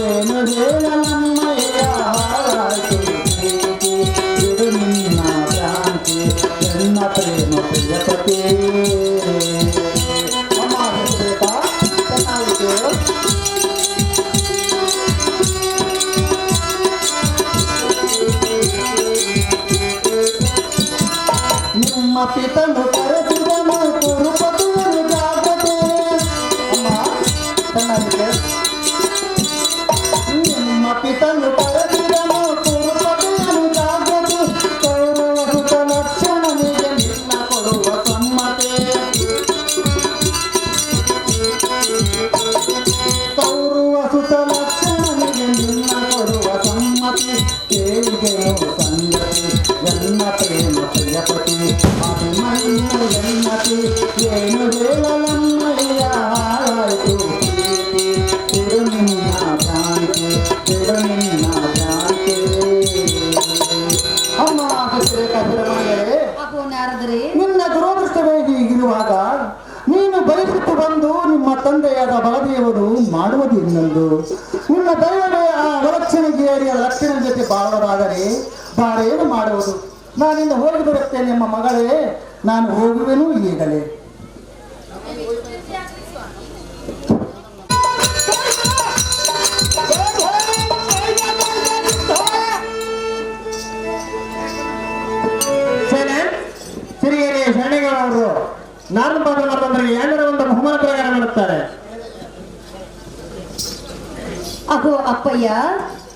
ಏನು ಹೇಳಲಮ್ಮಯ್ಯ ಹಾಳಾಯ್ತು ಪ್ರೀತಿ ಬಿಡು ನಿನ್ನ ಕ್ರಾಂತಿ. ಎನ್ನ ಪ್ರೇಮ ಪ್ರಿಯಪತಿ. ನಿಮ್ಮ ಪಿತನು ಕರೆದಿದನು ಕುರುಪತಿಯನ್ನು ಜಾಗತೆ. ಅಮ್ಮ ಚೆನ್ನಾಗಿದೆ. ನಿಮ್ಮ ಪಿತನು ಕರೆದಿದನು ಕುರುಪತಿಯನ್ನು ಜಾಗತೆ. ಕೌರವ ಸುತ ಲಕ್ಷಣನಿಗೆ ನಿನ್ನ ಕೊಡುವ ಸಮ್ಮತೆ. ಕೌರವ ಸುತ ಲಕ್ಷಣನಿಗೆ ನಿನ್ನ ಕೊಡುವ ಸಮ್ಮತಿ. ಕೇಳಿದೆನು ಸಂಗತಿ ಎನ್ನ ಪ್ರೇಮ ಪ್ರಿಯಪತಿ ಅಭಿಮನ್ಯು ಎನ್ನತಿ ಏನು ಹೇಳಲಮ್ಮಯ್ಯ ಹಾಳಾಯ್ತು ಪ್ರೀತಿ ಬಿಡು ನಿನ್ನ ಕ್ರಾಂತಿ ಬಿಡು ನಿನ್ನ ಕ್ರಾಂತಿ. ಅಮ್ಮ ಶಶಿರೇಖಾದೇವಿ, ಅಹೋ ನಾರದರೆ, ನಿನ್ನ ದುರದೃಷ್ಟವೇ ಹೀಗಿರುವಾಗ ನೀನು ಬಯಸಿಟ್ಟು ಬಂದು ನಿಮ್ಮ ತಂದೆಯಾದ ಬಲದೇವರು ಮಾಡುವುದು ಇನ್ನೊಂದು. ನಿನ್ನ ದೈವವೇ ಆ ಅವಲಕ್ಷಣಿಗೆ ಏರಿಯ ಲಕ್ಷಣ ಜೊತೆ ಬಾಳುವುದಾದರೆ ಬಾರೇನು ಮಾಡುವುದು? ನಾನಿಂದ ಹೋಗಿ ಬರುತ್ತೇನೆ ನಿಮ್ಮ ಮಗಳೇ, ನಾನು ಹೋಗುವೆನು ಈಗಲೇ. ಸಂಪಾದನೆ ಮಾಡಿದ್ರೆ ಏನಾರ ಒಂದು ಬಹುಮಾನ ಪ್ರಕಾರ ಮಾಡುತ್ತಾರೆ. ಅಗೋ ಅಪ್ಪಯ್ಯ,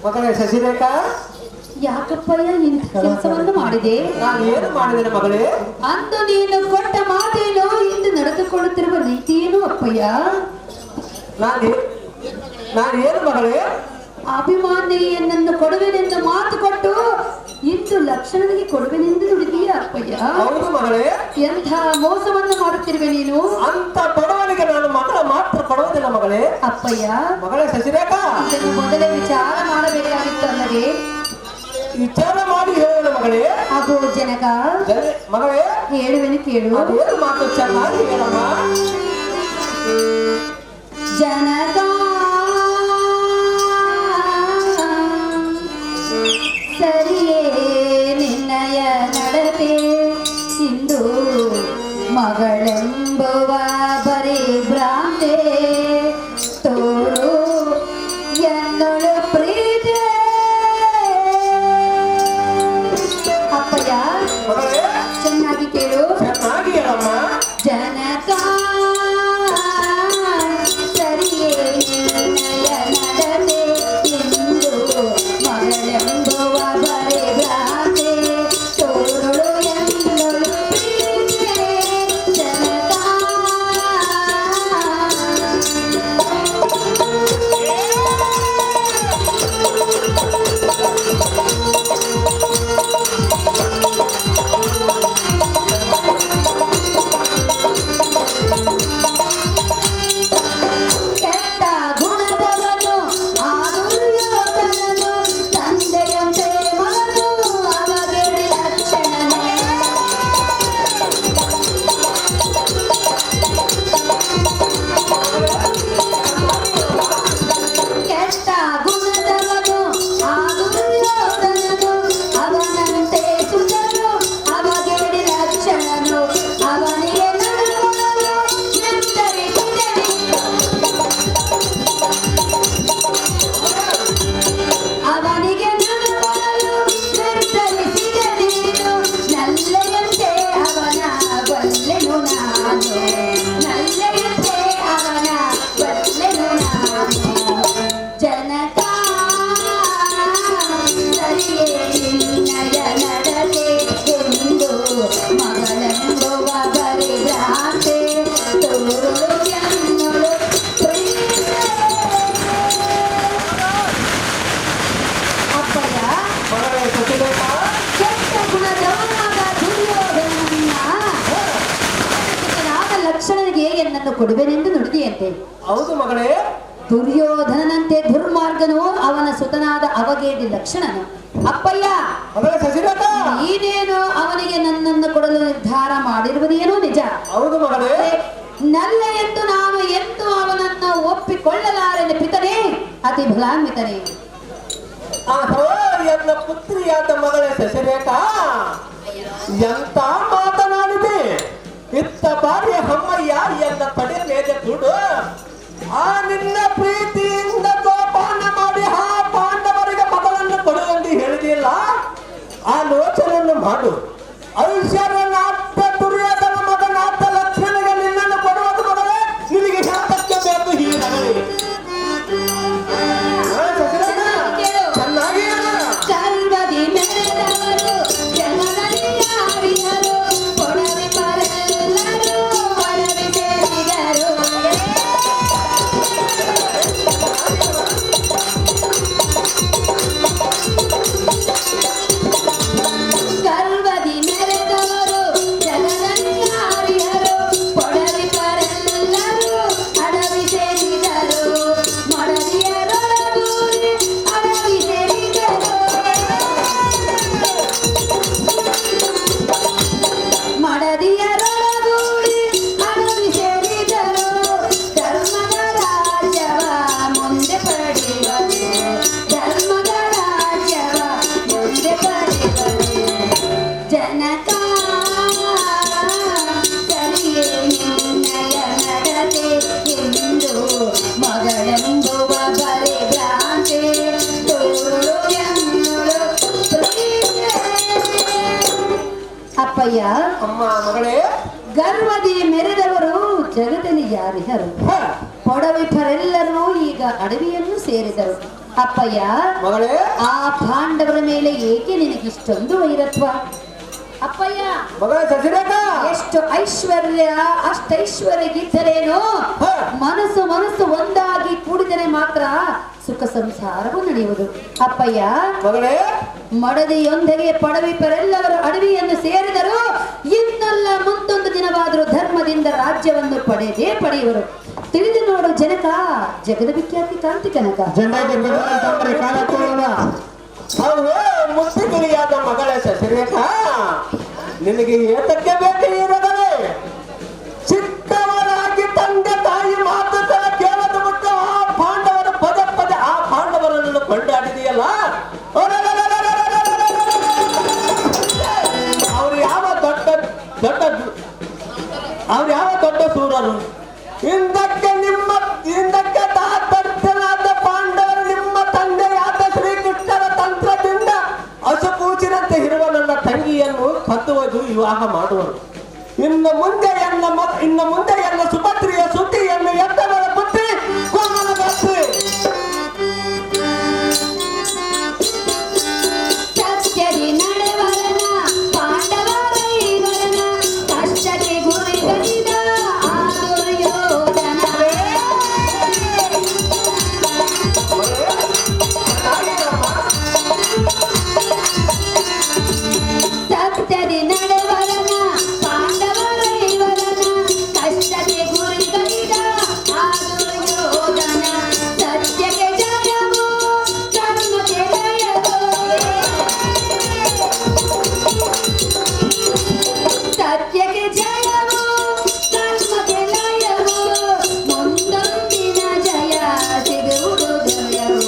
ಮಗಳೇ ಶಶಿರೇಖಾ, ಯಾಕಪ್ಪಯ್ಯ ಇಂಥ ಕೆಲಸವನ್ನು ಮಾಡಿದೆ? ನಾನು ಏನು ಮಾಡಿದ್ದೇನೆ ಮಗಳೇ? ಅಂದು ನೀನು ಕೊಟ್ಟ ಮಾತೇನು, ಇಂದು ನಡೆದುಕೊಳ್ಳುತ್ತಿರುವ ರೀತಿಯೇನು ಅಪ್ಪಯ್ಯ? ನಾನು ಏನು ಮಗಳೇ? ಅಭಿಮಾನಿಯನ್ನನ್ನು ಕೊಡುವೆನೆಂದು ಮಾತು ಕೊಟ್ಟು ಇಂದು ಲಕ್ಷಣನಿಗೆ ಕೊಡುವೆನೆಂದು ನುಡಿದೀಯ ಅಪ್ಪಯ್ಯ. ಹೌದು ಮಗಳೇ. ಎಂಥ ಮೋಸವನ್ನು ಮಾಡುತ್ತಿರುವೆ ನೀನು. ಅಂತ ಬಡವನಿಗೆ ನಾನು ಮಗಳ ಮಾತ್ರ ಕೊಡುವುದಿಲ್ಲ ಮಗಳೇ. ಅಪ್ಪಯ್ಯ, ಮಗಳೇ ಶಶಿರೇಖಾ, ಇದನ್ನು ಮೊದಲೇ ವಿಚಾರ ಮಾಡಬೇಕಾಗಿತ್ತು ಅಲ್ಲವೇ? ವಿಚಾರ ಮಾಡಿ ಹೇಳೋಣ ಮಗಳೇ. ಆಗೋ ಜನಕ, ಮಗಳೇ ಹೇಳುವೆನು ಕೇಳು. ಅದೇನು ಮಾತು ಚೆನ್ನಾಗಿ ಹೇಳಮ್ಮ. ಜನಕ ಸರಿಯೇ ನಿನ್ನಯ ನಡತೆ, ಇಂದು ಮಗಳೆಂಬುವ ಬರೀ ಭ್ರಾಂತೆ, ತೋರು ಎನ್ನೊಳು ಪ್ರೀತಿ. ಅಪ್ಪಯ್ಯ, ಮಗಳೇ ಚೆನ್ನಾಗಿ ಕೇಳು. ಚೆನ್ನಾಗಿ ಹೇಳಮ್ಮ. ಜನಕ ಸರಿಯೇ ನಿನ್ನಯ ನಡತೆ, ಇಂದು ಮಗಳೆಂಬುವ ಬರೀ ಭ್ರಾಂತೆ, ತೋರುಳು ಎನ್ನೊಳು ಪ್ರೀತಿ. ಜನಕ ಕೆಟ್ಟ ಗುಣದವನು ಆ ದುರ್ಯೋಧನನು, ತಂದೆಯಂತೆ ಮಗನು ಅವಗೆಡೆ ಲಕ್ಷಣನು. ಕೆಟ್ಟ ಗುಣದವನು ಆ ದುರ್ಯೋಧನನು, ಅವನಂತೆ ಸುತನು ಅವಗೆಡೆ ಲಕ್ಷಣನು. ಅವನಿಗೆ ನಡುವನು ನಿರ್ಧರಿಸಿದನು, ಅವನಿಗೆ ನಡುವನು ನಿರ್ಧರಿಸಿದ ನೀನು. ನಲ್ಲೆಯಂತೆ ಅವನ ಬಲ್ಲೆನು ನಾನು, ನಲ್ಲೆಯಂತೆ ಅವನ ಬಲ್ಲೆನು ನಾನು. ಜನಕ ಸರಿಯೇ ನಿನ್ನಯ ನಡತೆ, ಎಂದು ಮಗಳೆಂಬುವ ಬರೀ ಭ್ರಾಂತೆ, ತೋರುಳು ಎನ್ನೊಳು ಪ್ರೀತಿ. ಅಪ್ಪಯ್ಯ, ಮಗಳೇ ಶಶಿರೇಖಾ, ಕೆಟ್ಟ ಗುಣದವನಾದ ದುರ್ಯೋಧನನನ್ನ ಸುತನಾದ ಲಕ್ಷಣನಿಗೆ ಎನ್ನನ್ನು ಕೊಡುವೆನೆಂದು ನುಡಿದಿಯಂತೆ. ಹೌದು ಮಗಳೇ. ದುರ್ಯೋಧನನಂತೆ ದುರ್ಮಾರ್ಗನು ಅವನ ಸುತನಾದ ಅವಗೇಡಿ ಲಕ್ಷಣನು. ಅಪ್ಪಯ್ಯ, ಮಗಳೇ ಶಶಿರೇಖಾ, ನೀನೇನು ಅವನಿಗೆ ನನ್ನನ್ನು ಕೊಡಲು ನಿರ್ಧಾರ ಮಾಡಿರುವುದೇನೋ ನಿಜ. ಹೌದು ಮಗಳೇ. ನಲ್ಲ ಎಂದು ನಾನು ಎಂದು ಅವನನ್ನು ಒಪ್ಪಿಕೊಳ್ಳಲಾರೆನೆ ಪಿತನೇ, ಅತಿ ಬಲಾನ್ವಿತನೇ. ಆಹೋ ಎನ್ನ ಪುತ್ರಿಯಾದ ಮಗಳೇ ಶಶಿರೇಖಾ, ಎಂತ ಮಾತನಾಡಿದೆ. ಇತ್ತ ಬಾರಿ ಅಮ್ಮಯ್ಯ ಎನ್ನ ತಡೆ ಮೇಲೆ ದುಡು. ಆ ನಿನ್ನ ಪ್ರೀತಿಯಿಂದ ಗೋಪಾನ ಮಾಡಿ ಆ ಪಾಂಡವರಿಗೆ ಮಗಳನ್ನು ಕೊಡುವಂತೆ ಹೇಳಿದಿಲ್ಲ. ಆಲೋಚನೆಯನ್ನು ಮಾಡು. ಐಶ್ವರ್ಯನಾಥ ದುರ್ಯೋಧನ ಮಗನಾಥ ಲಕ್ಷ್ಮಣನಿಗೆ ನಿನ್ನನ್ನು ಕೊಡುವುದು ಮಗಳೇ ನಿನಗೆ ಶಾತಕ್ಕೆ ಬೇಕು ಈ ನಗರಿ. ಚೆನ್ನಾಗಿ ಹೇಳು. ಸರ್ವದಿ ಮೆರೆದವರು ಜನರಲ್ಲಿ ಯಾರಿದರು, ಕೊಡವಿ ಬರೆಲ್ಲರೂ ಒಡವಿ ಸೇರಿದರು. ಸರ್ವದಿ ಮೆರೆದವರು ಜನರಲ್ಲಿ ಯಾರಿದರು, ಕೊಡವಿ ಬರೆಲ್ಲರೂ ಅಡವಿ ಸೇರಿದರು. ಮಡದಿಯರೊಳಗೂಡಿ ಅಡವಿ ಸೇರಿದರು. ಮಡದಿಯರೊಳಗೂಡಿ ಅಡವಿ ಸೇರಿದರು. ಧರ್ಮದ ರಾಜ್ಯವ ಮುಂದೆ ಪಡೆಯುವರು, ಧರ್ಮದ ರಾಜ್ಯವ ಮುಂದೆ ಪಡೆಯುವರು. ಜನಕ ಸರಿಯೇ ನಿನ್ನಯ ನಡತೆ, ಎಂದು ಮಗಳೆಂಬುವ ಬರೀ ಭ್ರಾಂತೆ, ತೋರುಳು ಎನ್ನೊಳು ಪ್ರೀತಿ. ಅಪ್ಪಯ್ಯ, ಅಮ್ಮ ಮಗಳೇ, ಗರ್ವದಿ ಮೆರೆದವರು ಜಗದಲ್ಲಿ ಯಾರಿಹರು ಪೊಡವಿಫರೆಲ್ಲರೂ ಈಗ ಅಡವಿಯನ್ನು ಸೇರಿದರು. ಅಪ್ಪಯ್ಯ, ಮಗಳೇ, ಆ ಪಾಂಡವರ ಮೇಲೆ ಏಕೆ ನಿನಗಿಷ್ಟೊಂದು ವೈರತ್ವ? ಅಪ್ಪಯ್ಯ, ಮಗಳ ಸಸಿರೇಖ, ಎಷ್ಟು ಐಶ್ವರ್ಯ ಅಷ್ಟೈಶ್ವರ್ಯಗಿದ್ದರೇನೋ ಮನಸ್ಸು ಒಂದಾಗಿ ಕೂಡಿದರೆ ಮಾತ್ರ ಸುಖ ಸಂಸಾರವು ನಡೆಯುವುದು. ಅಪ್ಪಯ್ಯ, ಮಗಳೇ, ಮಡದಿಯೊಂದಿಗೆ ಪಡವಿಪರೆಲ್ಲವರು ಅಡವಿಯನ್ನು ಸೇರಿದರು. ಇನ್ನಲ್ಲ ಮುಂದೊಂದು ದಿನವಾದರೂ ಧರ್ಮದಿಂದ ರಾಜ್ಯವನ್ನು ಪಡೆಯುವರು. ತಿಳಿದು ನೋಡು ಜನಕ, ಜಗದ ವಿಖ್ಯಾತಿ ಕಾಂತಿ ಕನಕ. ಮುತ್ತಿಗಿರಿಯಾದ ಮಗಳ ಸಸಿರೇಖ, ನಿನಗೆ ಏತಕ್ಕೆ ಬೇಕು ಇರದವೇ? ಚಿಕ್ಕವರಾಗಿ ತಂದೆ ತಾಯಿ ಮಾತು ಕೇಳದ ಬಿಟ್ಟು ಆ ಪಾಂಡವರ ಪದೇ ಆ ಪಾಂಡವರನ್ನು ಕೊಂಡಾಡಿದೆಯಲ್ಲ, ಅವ್ರು ಯಾವ ದೊಡ್ಡ ಸೂರರು? ಹಿಂದಕ್ಕೆ ತಾತನಾದ ಪಾಂಡವರು ನಿಮ್ಮ ತಂದೆಯಾದ ಶ್ರೀಕೃಷ್ಣನ ತಂತ್ರದಿಂದ ಹಸುಕೂಚಿನಂತೆ ಇರುವ ನನ್ನ ತಂಗಿಯನ್ನು ಕತ್ತುವುದು ವಿವಾಹ ಮಾಡುವರು. ಇನ್ನು ಮುಂದೆ ಎಲ್ಲ ಸುಭದ್ರಿಯ ಸುದ್ದಿಯನ್ನು ಎತ್ತವರ ಬುದ್ಧಿ ಕೋಮಲಗಾತ್ರಿ. ಸತ್ಯದಿ ನಡೆವರನ ಪಾಂಡವರ ಇವರನ ಕಷ್ಟಕ್ಕೆ ಗುರಿಗಳಿದ ಆ ದುರ್ಯೋಧನ. ಸತ್ಯದಿ ನಡೆವರನ ಪಾಂಡವರ ಇವರನ ಕಷ್ಟಕ್ಕೆ ಗುರಿಗಳಿದ ಆ ದುರ್ಯೋಧನ. ಸತ್ಯಕ್ಕೆ ಜಯವು ಧರ್ಮಕ್ಕೆ ಲಯವೋ. ಸತ್ಯಕ್ಕೆ ಜಯವು ಧರ್ಮಕ್ಕೆ ಲಯವೋ. ಮುಂದೊಂದಿನ ಜಯ ಸಿಗುವುದು ಜಯವು.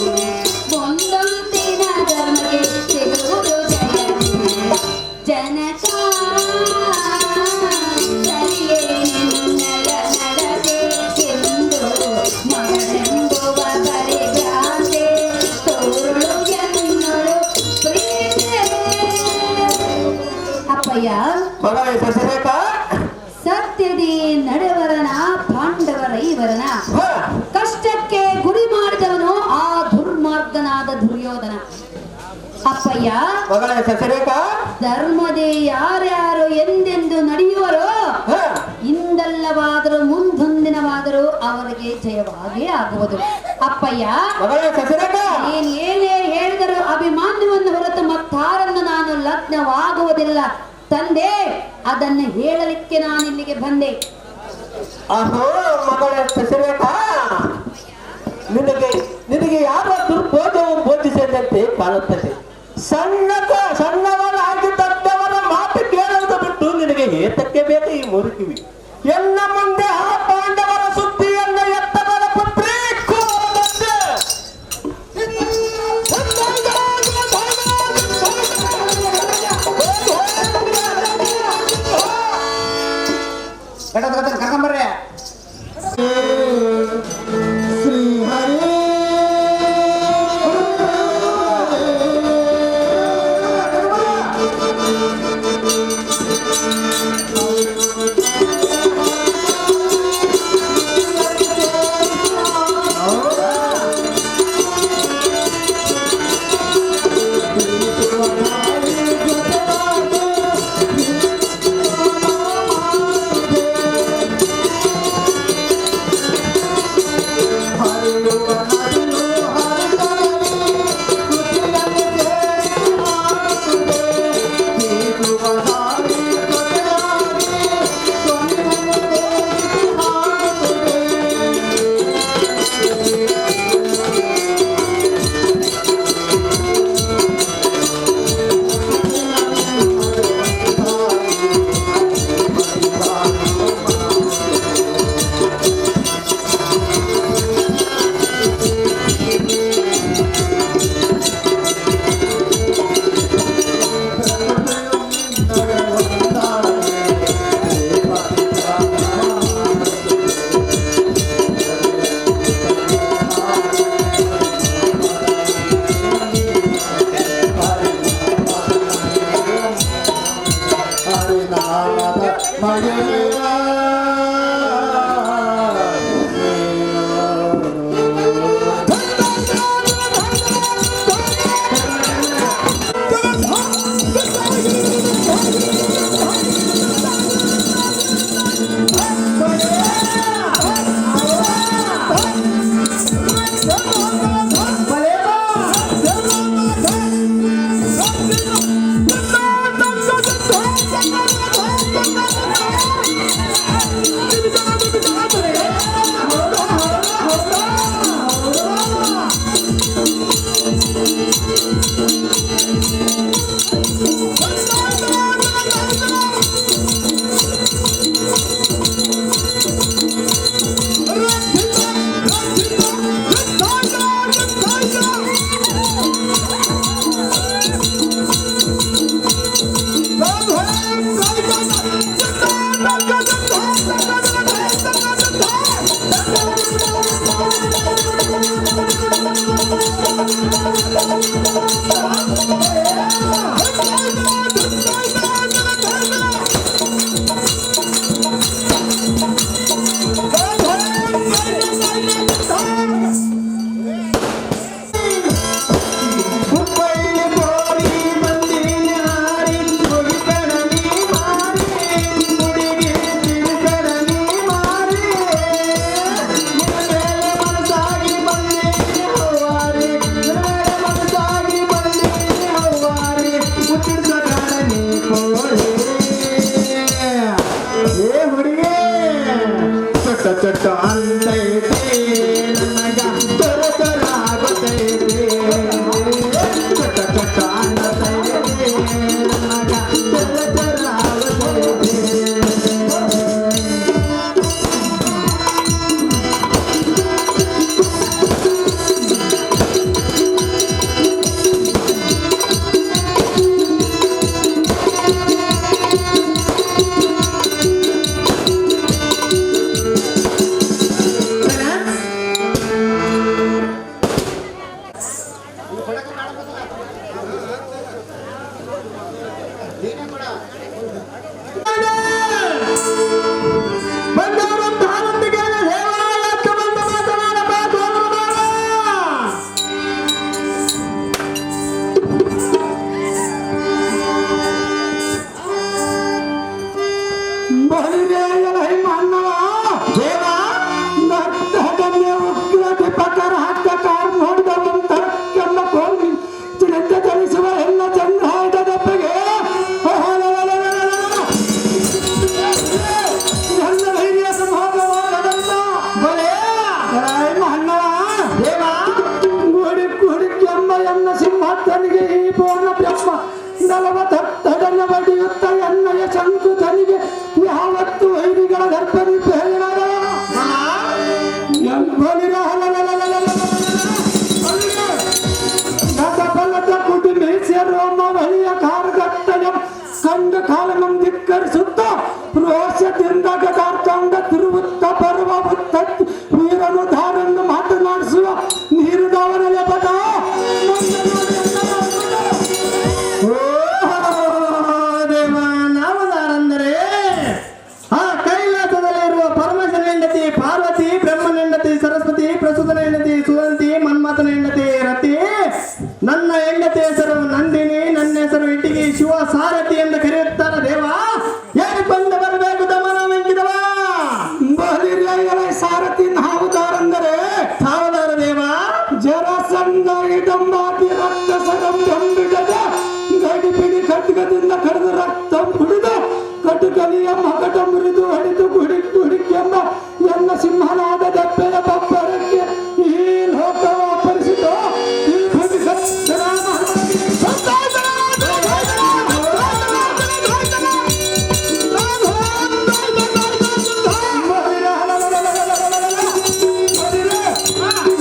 ಮುಂದೊಂದಿನ ಧರ್ಮಕ್ಕೆ ಸಿಗುವುದು ಜಯವು. ಜನಕ ಸರಿಯೇ ನಿನ್ನಯ ನಡತೆ ಎಂದು ಮಗನೆಂಬುವ ಪರಿಭ್ರಾಂತೆ ತೋರುಳು ಎನ್ನೊಳು ಪ್ರೀತೆ. ಅಪ್ಪಯ್ಯ, ಮಗಳ ಸಸಿರೇಖ, ಸತ್ಯದಿ ನಡೆವರನ ಪಾಂಡವರ ಇವರನ ಕಷ್ಟಕ್ಕೆ ಗುರಿ ಮಾಡಿದವನು ಆ ದುರ್ಮಾರ್ಗನಾದ ದುರ್ಯೋಧನ. ಅಪ್ಪಯ್ಯ, ಮಗಳ ಸಸಿರೇಖ, ಧರ್ಮದೇ ಯಾರ್ಯಾರು ಎಂದೆಂದು ನಡೆಯುವರೋ ಇಂದಲ್ಲವಾದರೂ ಮುಂದೊಂದಿನವಾದರೂ ಅವರಿಗೆ ಜಯವಾಗೇ ಆಗುವುದು. ಅಪ್ಪಯ್ಯ, ಮಗಳ ಸಸಿರೇಖ, ಏನೇ ಹೇಳಿದರೂ ಅಭಿಮಾನ್ಯವನ್ನು ಹೊರತು ಮತ್ತಾರನ್ನು ನಾನು ಲಗ್ನವಾಗುವುದಿಲ್ಲ ತಂದೆ. ಅದನ್ನು ಹೇಳಲಿಕ್ಕೆ ನಾನಿಲ್ಲಿಗೆ ಬಂದೆ. ಅಹೋ ಮಗಳ ಸಸಿರೇಖ, ನಿನಗೆ ಯಾವ ದುರ್ಬೋಧವು ಬೋಧಿಸಿದಂತೆ ಕಾಣುತ್ತದೆ. ಸಣ್ಣವರಾಗಿ ದೊಡ್ಡವರ ಮಾತು ಕೇಳುವುದು ಬಿಟ್ಟು ನಿನಗೆ ಏತಕ್ಕೆ ಬೇಕು ಈ ಮುರುಕಿವಿ? ಎಲ್ಲ ಮುಂದೆ ಆ ಪಾಂಡವರ ಸುದ್ದಿಯನ್ನು ಎತ್ತವರ ಪುತ್ರಿ ಕೋದಂಡೆ. ಕರ್ಕೊಂಬರ್ರೆ. ಶ್ರೀಹರಿ ಚಟ್ಟ ಅಂತೈತೆ ನನಗ ತರ ತರ ಆಗುತ್ತೈತೆ ಚಟ್ಟ ಚಟ್ಟ ಅಂತೈತೆ ನನಗ ತರ ತರ ಆಗುತ್ತೈತೆ ಸಿಂಹತ್ತನಿಗೆ ಈ ಪೂರ್ಣ ಬ್ರಹ್ಮ ನಲವತ್ತನ ಬಡಿಯುತ್ತ ಎನ್ನಯ ಶಂಕುತನಿಗೆ ಯಾವತ್ತು ವೈರಿಗಳ ಗರ್ಭನಿ ಬೇಗನಾದ ನಗಬಲದ ಕುಟಿ ಮೀಸೆ ರೋಮ ವಳಿಯ ಕಾರ್ಗಟ್ಟಯ ಕಂಡ ಕಾಲನಂ ಧಿಕ್ಕರಿಸುತ್ತ ರೋಷದಿಂದ ಗದಾರ್ಥಂಗ ತಿರುವುತ್ತ ಬರುವ ಉತ್ತತ್ತು ವೀರನು ಧಾರನ್ನು ಮಾತನಾಡಿಸುವ ನೀರುದವನಲೆ ಪದ ನಾವದಾರಂದರೆ ಆ ಕೈಲಾಸದಲ್ಲಿರುವ ಪರಮೇಶ್ವರ ಹೆಂಡತಿ ಪಾರ್ವತಿ ಬ್ರಹ್ಮನ ಹೆಂಡತಿ ಸರಸ್ವತಿ ಪ್ರಸುತನ ಹೆಂಡತಿ ಸುವಂತಿ ಮನ್ಮಥನ ಹೆಂಡತಿ ರತಿ ನನ್ನ ಹೆಂಡತಿ ಹೆಸರು ನಂದಿನಿ ನನ್ನ ಹೆಸರು ಇಟ್ಟಿಗೆ ಶಿವ ಸಾರಥಿ ಎಂದು ಕರೆಯುತ್ತಾರ ದೇವ ಯಾರು ಬಂದ ಬರಬೇಕು ದಮನ ವೆಂಕಿದವ ಸಾರಥಿ ನಾವುದಾರಂದರೆ ಸಾವದಾರ ದೇವ ಜರಸಂಧ ಇಡಂಬಾತಿ ರಕ್ತ ಸರಂ ಗಂಬಿಡದ ಗಡಿಬಿಡಿ ಖಡ್ಗದಿಂದ ಕಡಿದ ರಕ್ತ ಕುಡಿದ ಕಟುಕಲಿಯ ಮಕಟ ಮುರಿದು ಹಡಿದು ಗುಡಿಕೆಂಬ ಎನ್ನ ಸಿಂಹನಾದ ದಪ್ಪೆಯ ಬಬ್ಬರಕ್ಕೆ ಈ ಲೋಕವ ಅಪರಿಸಿತು ಈ ಭೂಮಿ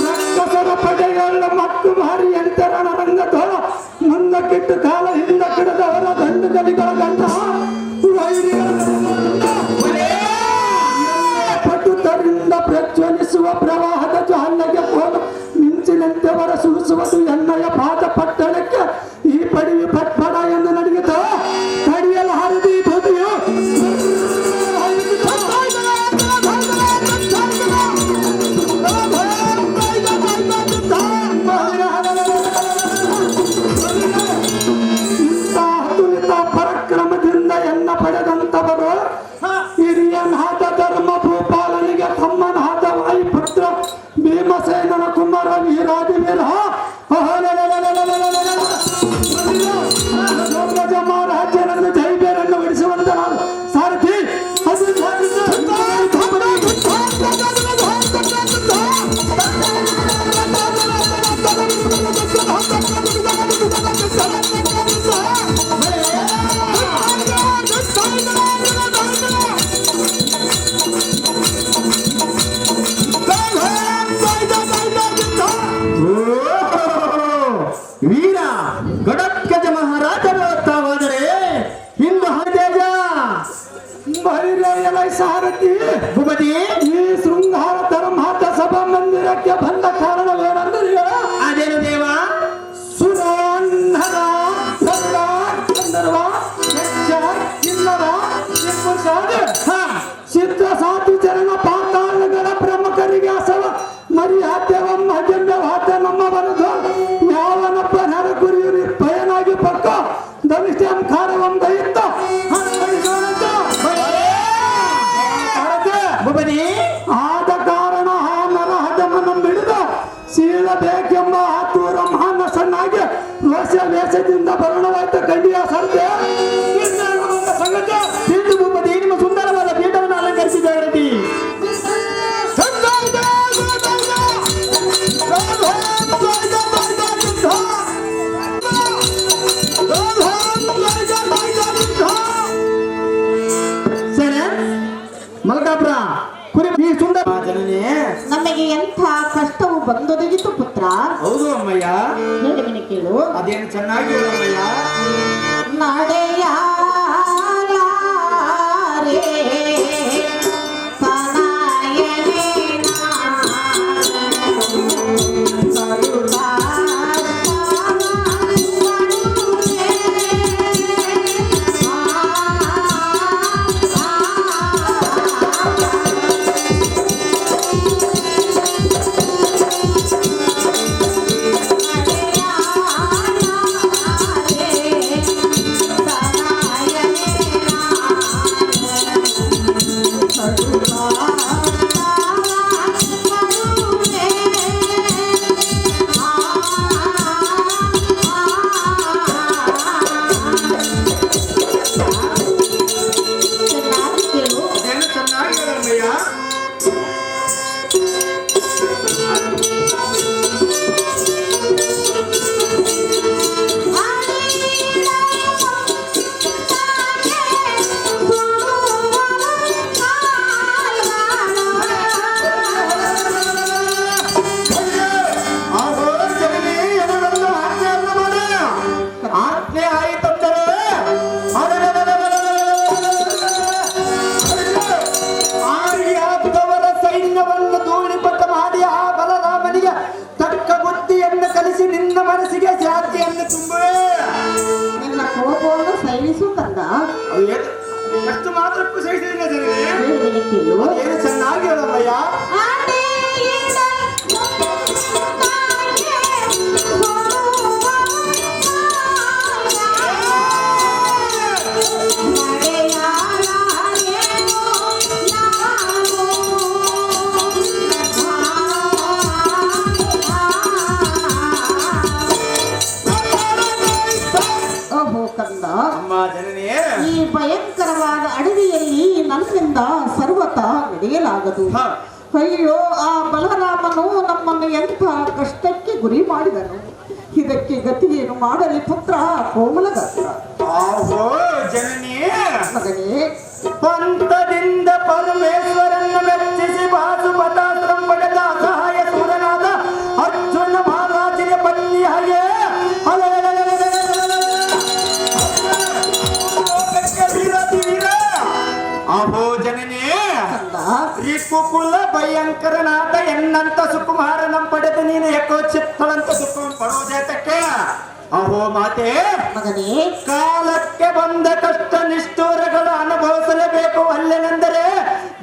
ರಕ್ತಸರ ಪಡೆಗಳ ಮಕ್ಕು ಭಾರಿ ಎಂಟರಣ ರಂಗದೋಳ ಮುಂದಕ್ಕಿಟ್ಟು ಕಾಲ ಹಿಂದ ಕಿಡದವರ ಗಂಡು ಗಲಿಗಳ ಗಂಡ ಪಟುತರಿಂದ ಪ್ರಜ್ವಲಿಸುವ ಪ್ರವಾಹದ ಜ್ವಾಲೆಗೆ ಹೋದ ಮಿಂಚಿನಂತೆ ಹೊರಸೂಸುವುದು ಎನ್ನಯ ಪಾದ ಪಟ್ಟಣಕ್ಕೆ ಈ ಪಡಿವಿ ಪಟ್ಪಡ ಎಂದು ನಡೆಯುತ್ತ ತಡಿಯಲು ಹರಿದು ಈ ಭೂಮಿಯು ಪರಾಕ್ರಮದಿಂದ ಎನ್ನ ಪಡೆದಂತವರು ಹಿರಿಯನಾದ ಧರ್ಮ ಭೂಪಾಲನಿಗೆ ತಮ್ಮನಾದ ವಾಯುಪುತ್ರ ಭೀಮಸೇನನ ಕುಮಾರ ವೀರಾದಿವೀರ ಮಹಾರಾಜ್ಯನನ್ನು ಜೈಬೇರನ್ನು ಬಿಡಿಸುವಂತ ನಾನು ಸಾರಥಿ ವೀರ ಗಡತ್ಕಜ ಮಹಾರಾಜರು ತಾವಾದರೆ ಇಂದು ಹರಿತೇಜ ಬರಿರೆಯಲ ಸಾರಥಿ ಭೂಪತಿ ಈ ಶೃಂಗಾರ ಧರ್ಮಾರ್ಥ ಸಭಾ ಮಂದಿರಕ್ಕೆ ಬಂದ ಕಾರಣವೇನೆಂದರೆ ಅದೇನು ದೇವ ದೇಶದಿಂದ ಬರೋಣವಾಯ್ತ ಗಂಡಿಯ ಸಂತೆ ಸಂಗತ ಸಿಂಧು ಭೂಪತಿ ನಿಮ್ಮ ಸುಂದರವಾದ ಪೀಠವನ್ನು ಅಲಂಕರಿಸಿದ ಗೆಳತಿ. ಮಲ್ಕಾಪುರ ಕುರಿ ಈ ಸುಂದರ ಜನನೇ ನಮಗೆ ಎಂಥ ಕಷ್ಟವು ಬಂದೊದಗಿತು ಪುತ್ರ. ಹೌದು ಅಮ್ಮಯ್ಯ, ಹೇಳಿದನೆ ಕೇಳು. ಅದೇನು ಚೆನ್ನಾಗಿ ಹೇಳಮ್ಮಯ್ಯ. ನಡೆಯಾರೆ ಅಷ್ಟು ಮಾತ್ರಕ್ಕೂ ಸಹಿಸಿದ ಜನರೇ ಕೇಳು. ಏನು ಚೆನ್ನಾಗಿ ಹೇಳಮ್ಮಯ್ಯ. ಈ ಭಯಂಕರವಾದ ಅಡವಿಯಲ್ಲಿ ನನ್ನಿಂದ ಸರ್ವತ ನಡೆಯಲಾಗದು. ಅಯ್ಯೋ, ಆ ಬಲರಾಮನು ನಮ್ಮನ್ನು ಎಂಥ ಕಷ್ಟಕ್ಕೆ ಗುರಿ ಮಾಡಿದನು. ಇದಕ್ಕೆ ಗತಿಯೇನು ಮಾಡಲಿ ಪುತ್ರ ಕೋಮಲಗಾತ್ರ. ಜನನಿ ಮಗನೇ, ಪಂಥದಿಂದ ಪರಮೇಶ್ವರನ್ನು ಮೆಚ್ಚಿಸಿ ಪಾಶುಪತಾಸ್ತ್ರಂ ಪಡೆದ ಅಸಹಾಯ ಸೂರನಾದ ಅರ್ಜುನ ಮಹಾರಾಜನ ಪತ್ನಿ ಹಾಗೆ ಅಹೋ ಜನನೇ, ರಿಪುಕುಲ ಭಯಂಕರನಾದ ಎನ್ನಂತ ಸುಕುಮಾರನ ಪಡೆದು ನೀನು ಯಾಕೋ ಚಿತ್ತಳಂತ ದುಃಖ ಪಡೋದೇತಕ್ಕೆ. ಅಹೋ ಮಾತೆ, ಮಗನೇ, ಕಾಲಕ್ಕೆ ಬಂದ ಕಷ್ಟ ನಿಷ್ಠೂರಗಳು ಅನುಭವಿಸಲೇಬೇಕು. ಅಲ್ಲೇನೆಂದರೆ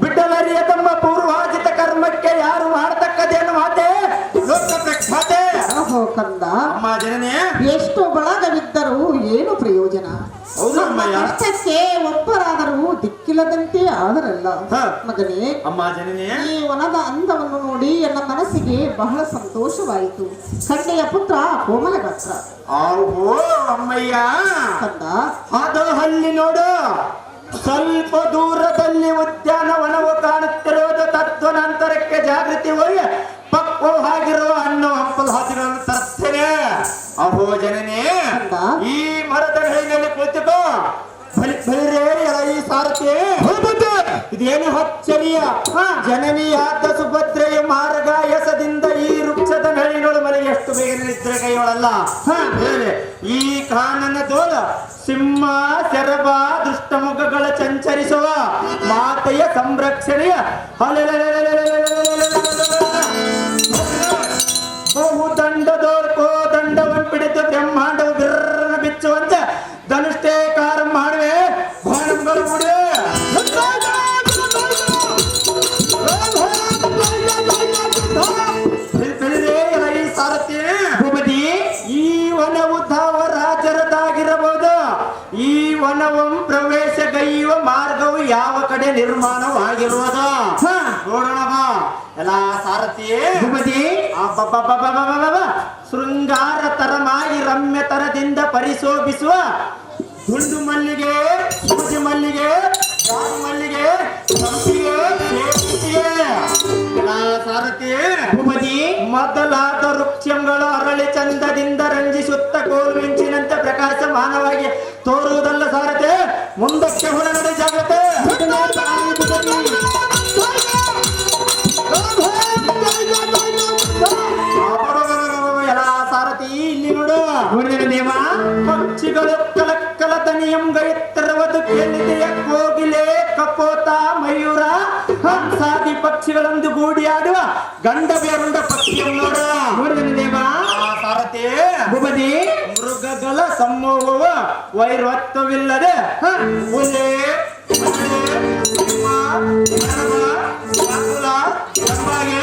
ಬಿಡಲರಿಯ ತಮ್ಮ ಪೂರ್ವಾಜಿತ ಕರ್ಮಕ್ಕೆ ಯಾರು ಮಾಡತಕ್ಕದೇನು ಮಾತೆ ಲೋಕ ಪ್ರಖ್ಯಾತೆ. ಅಹೋ ಕಂದ, ಅಮ್ಮ ಜನನೇ, ಎಷ್ಟು ಬಳಗವಿದ್ದರೂ ಏನು ಪ್ರಯೋಜನ? ಕಷ್ಟಕ್ಕೆ ಒಬ್ಬರಾದರೂ ದಿಕ್ಕಿಲ್ಲದಂತೆ ಆದರಲ್ಲ. ಮಗನೇ, ಅಮ್ಮ ಜನನೇ, ಈ ವನದ ಅಂದವನ್ನು ನೋಡಿ ನನ್ನ ಮನಸ್ಸಿಗೆ ಬಹಳ ಸಂತೋಷವಾಯಿತು. ಕಣ್ಣೆಯ ಪುತ್ರ ಕೋಮಲಗಾತ್ರ. ಆಹೋ ಅಮ್ಮಯ್ಯ, ಕಂದ, ಅದು ಅಲ್ಲಿ ನೋಡು, ಸ್ವಲ್ಪ ದೂರದಲ್ಲಿ ಉದ್ಯಾನವನವು ಕಾಣುತ್ತಿರುವುದು. ತತ್ವನಂತರಕ್ಕೆ ಜಾಗೃತಿ ಹೋಗಿ ಪಕ್ವವಾಗಿರುವ ಹಣ್ಣು ಹಂಪಲು ಹಾದಿಗಳನ್ನು ತರ್ತೇನೆ. ಅಹೋ ಜನನೇ, ಈ ಮರದ ಹೈನಲ್ಲಿ ಕುಳಿತುಕೋ. ಈ ಸಾರಥಿ ಇದೇನು ಹಚ್ಚರಿಯ ಜನನಿಯಾದ ಸುಭದ್ರೆಯ ಮಾರ್ಗಾಯಸದಿಂದ ಈ ವೃಕ್ಷದ ನಳಿನೊಳ ಮನೆಗೆ ಎಷ್ಟು ಬೇಗ ನಿದ್ರೆ ಕೈಯೊಳಲ್ಲ. ಈ ಕಾನನ ತೋಲ ಸಿಂಹ ಸೆರಬ ದುಷ್ಟಮುಖಗಳ ಸಂಚರಿಸುವ ಮಾತೆಯ ಸಂರಕ್ಷಣೆಯ ಬಹು ದಂಡದೋರ್ಕೋ ದಂಡವನ್ನು ಬಿಡಿತು ಬ್ರಹ್ಮಾಂಡವು ಬಿರ್ರನ ಬಿಚ್ಚುವಂತೆ ಧನುಷ್ಟೇ ಕಾರ ಮಾಡುವೆ ಬಾಣಗಳು ಬಿಡುವೆ. ಈ ಸಾರಥಿ ಭೂಪತಿ, ಈ ವನವು ಧಾವರಾಜರದಾಗಿರಬಹುದು. ಈ ವನವಂ ಪ್ರವೇಶ ಗೈಯುವ ಮಾರ್ಗವು ಯಾವ ಕಡೆ ನಿರ್ಮಾಣವಾಗಿರುವುದು ನೋಡೋಣ ಬಾ. ಎಲ್ಲ ಸಾರಥಿ ಭೂಪತಿ, ಶೃಂಗಾರ ತರಮಾಗಿ ರಮ್ಯ ತರದಿಂದ ಪರಿಶೋಭಿಸುವ ಗುಂಡು ಮಲ್ಲಿಗೆ, ಸೂಜಿ ಮಲ್ಲಿಗೆ, ಜಾರು ಮಲ್ಲಿಗೆ, ಸಂಪಿಗೆ, ಸೇವಂತಿಗೆ, ಸಾರಥಿ ಭೂಮಿ ಮೊದಲಾದ ವೃಕ್ಷಗಳು ಅರಳಿ ಚಂದದಿಂದ ರಂಜಿಸುತ್ತ ಕೋಲುಮಿಂಚಿನಂತೆ ಪ್ರಕಾಶಮಾನವಾಗಿ ತೋರುವುದಲ್ಲ ಸಾರಥಿ, ಮುಂದಕ್ಕೆ ಹೊರಗಡೆ ಜಾಗ್ರತೆ. ಎಲ್ಲ ಸಾರಥಿ ಇಲ್ಲಿ ನೋಡು, ದೇವ ಪಕ್ಷಿಗಳು ಕಲಕ್ಕಲ ದನಿಯಂಗ ಎತ್ತರವದು ಕೇಳಿದೆಯ ಕೋಗಿಲೆ, ಕಪೋತ, ಮಯೂರ, ಹಂಸಾದಿ ಪಕ್ಷಿಗಳೊಂದು ಗೂಡಿ ಆಡುವ ಗಂಡ ಬೇರುಂಡ ಪಕ್ಷಿಯನ್ನು ನೋಡು. ನೋಡಿದನು ದೇವ ಸಾರಥಿ ಭೂಪತಿ ಮೃಗಗಳ ಸಮೂಹವ ವೈರತ್ವವಿಲ್ಲದೆ ಹುಲಿ, ಸಿಂಹ, ಕಡವ, ಕಾಕುಲ, ಕೆಂಬಾಗೆ,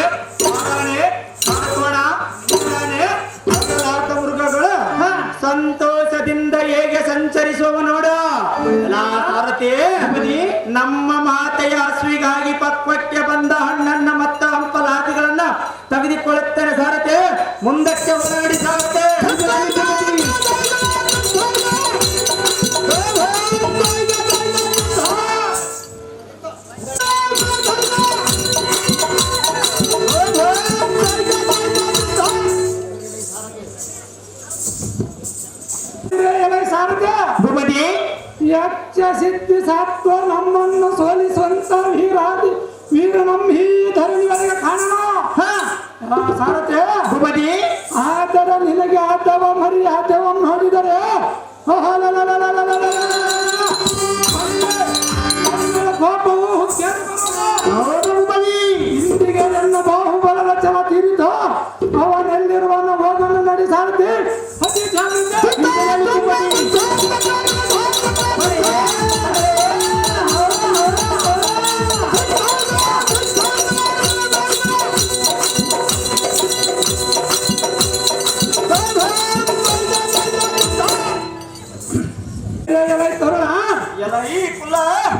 ಆನೆ, ಕಾಕುಣ, ಆನೆ ಮೊದಲಾದ ಮೃಗಗಳು ಸಂತೋಷದಿಂದ ಹೇಗೆ ಸಂಚರಿಸುವ ನೋಡು. ಸಾರಥಿ ನಮ್ಮ ಮಾತೆಯ ಹಸುವಿಗಾಗಿ ಪಕ್ವಕ್ಕೆ ಬಂದ ಹಣ್ಣನ್ನ ಮತ್ತು ಹಂಪಲಾದಿಗಳನ್ನ ತೆಗೆದುಕೊಳ್ಳುತ್ತೇನೆ ಸಾರಥಿ, ಮುಂದಕ್ಕೆ ಹೊರಡಿ ಸಾರಥಿ. ಭೂಪತಿ ಯಕ್ಷ ಸಿದ್ಧಿ ಸಾತ್ವ ನಮ್ಮನ್ನು ಸೋಲಿಸುವಂತ ವೀರ ನಮ್ಮ ಈ ಧರಣಿವರೆಗೆ ಕಾಣೋಣ. ಸಾರಥಿ ಭೂಪತಿ ಆದರ ನಿನಗೆ ಆದವ ಮರಿ ಆದವ ನೋಡಿದರೆ ಕೋಪವು ಇಂದಿಗೆ ನನ್ನ ಬಾಹುಬಲದ ಛಲ ತೀರಿತು, ಅವನೆಲ್ಲಿರುವನ್ನ ಹೋಗಲು ನಡಿ ಸಾರಥಿ. ಅತಿ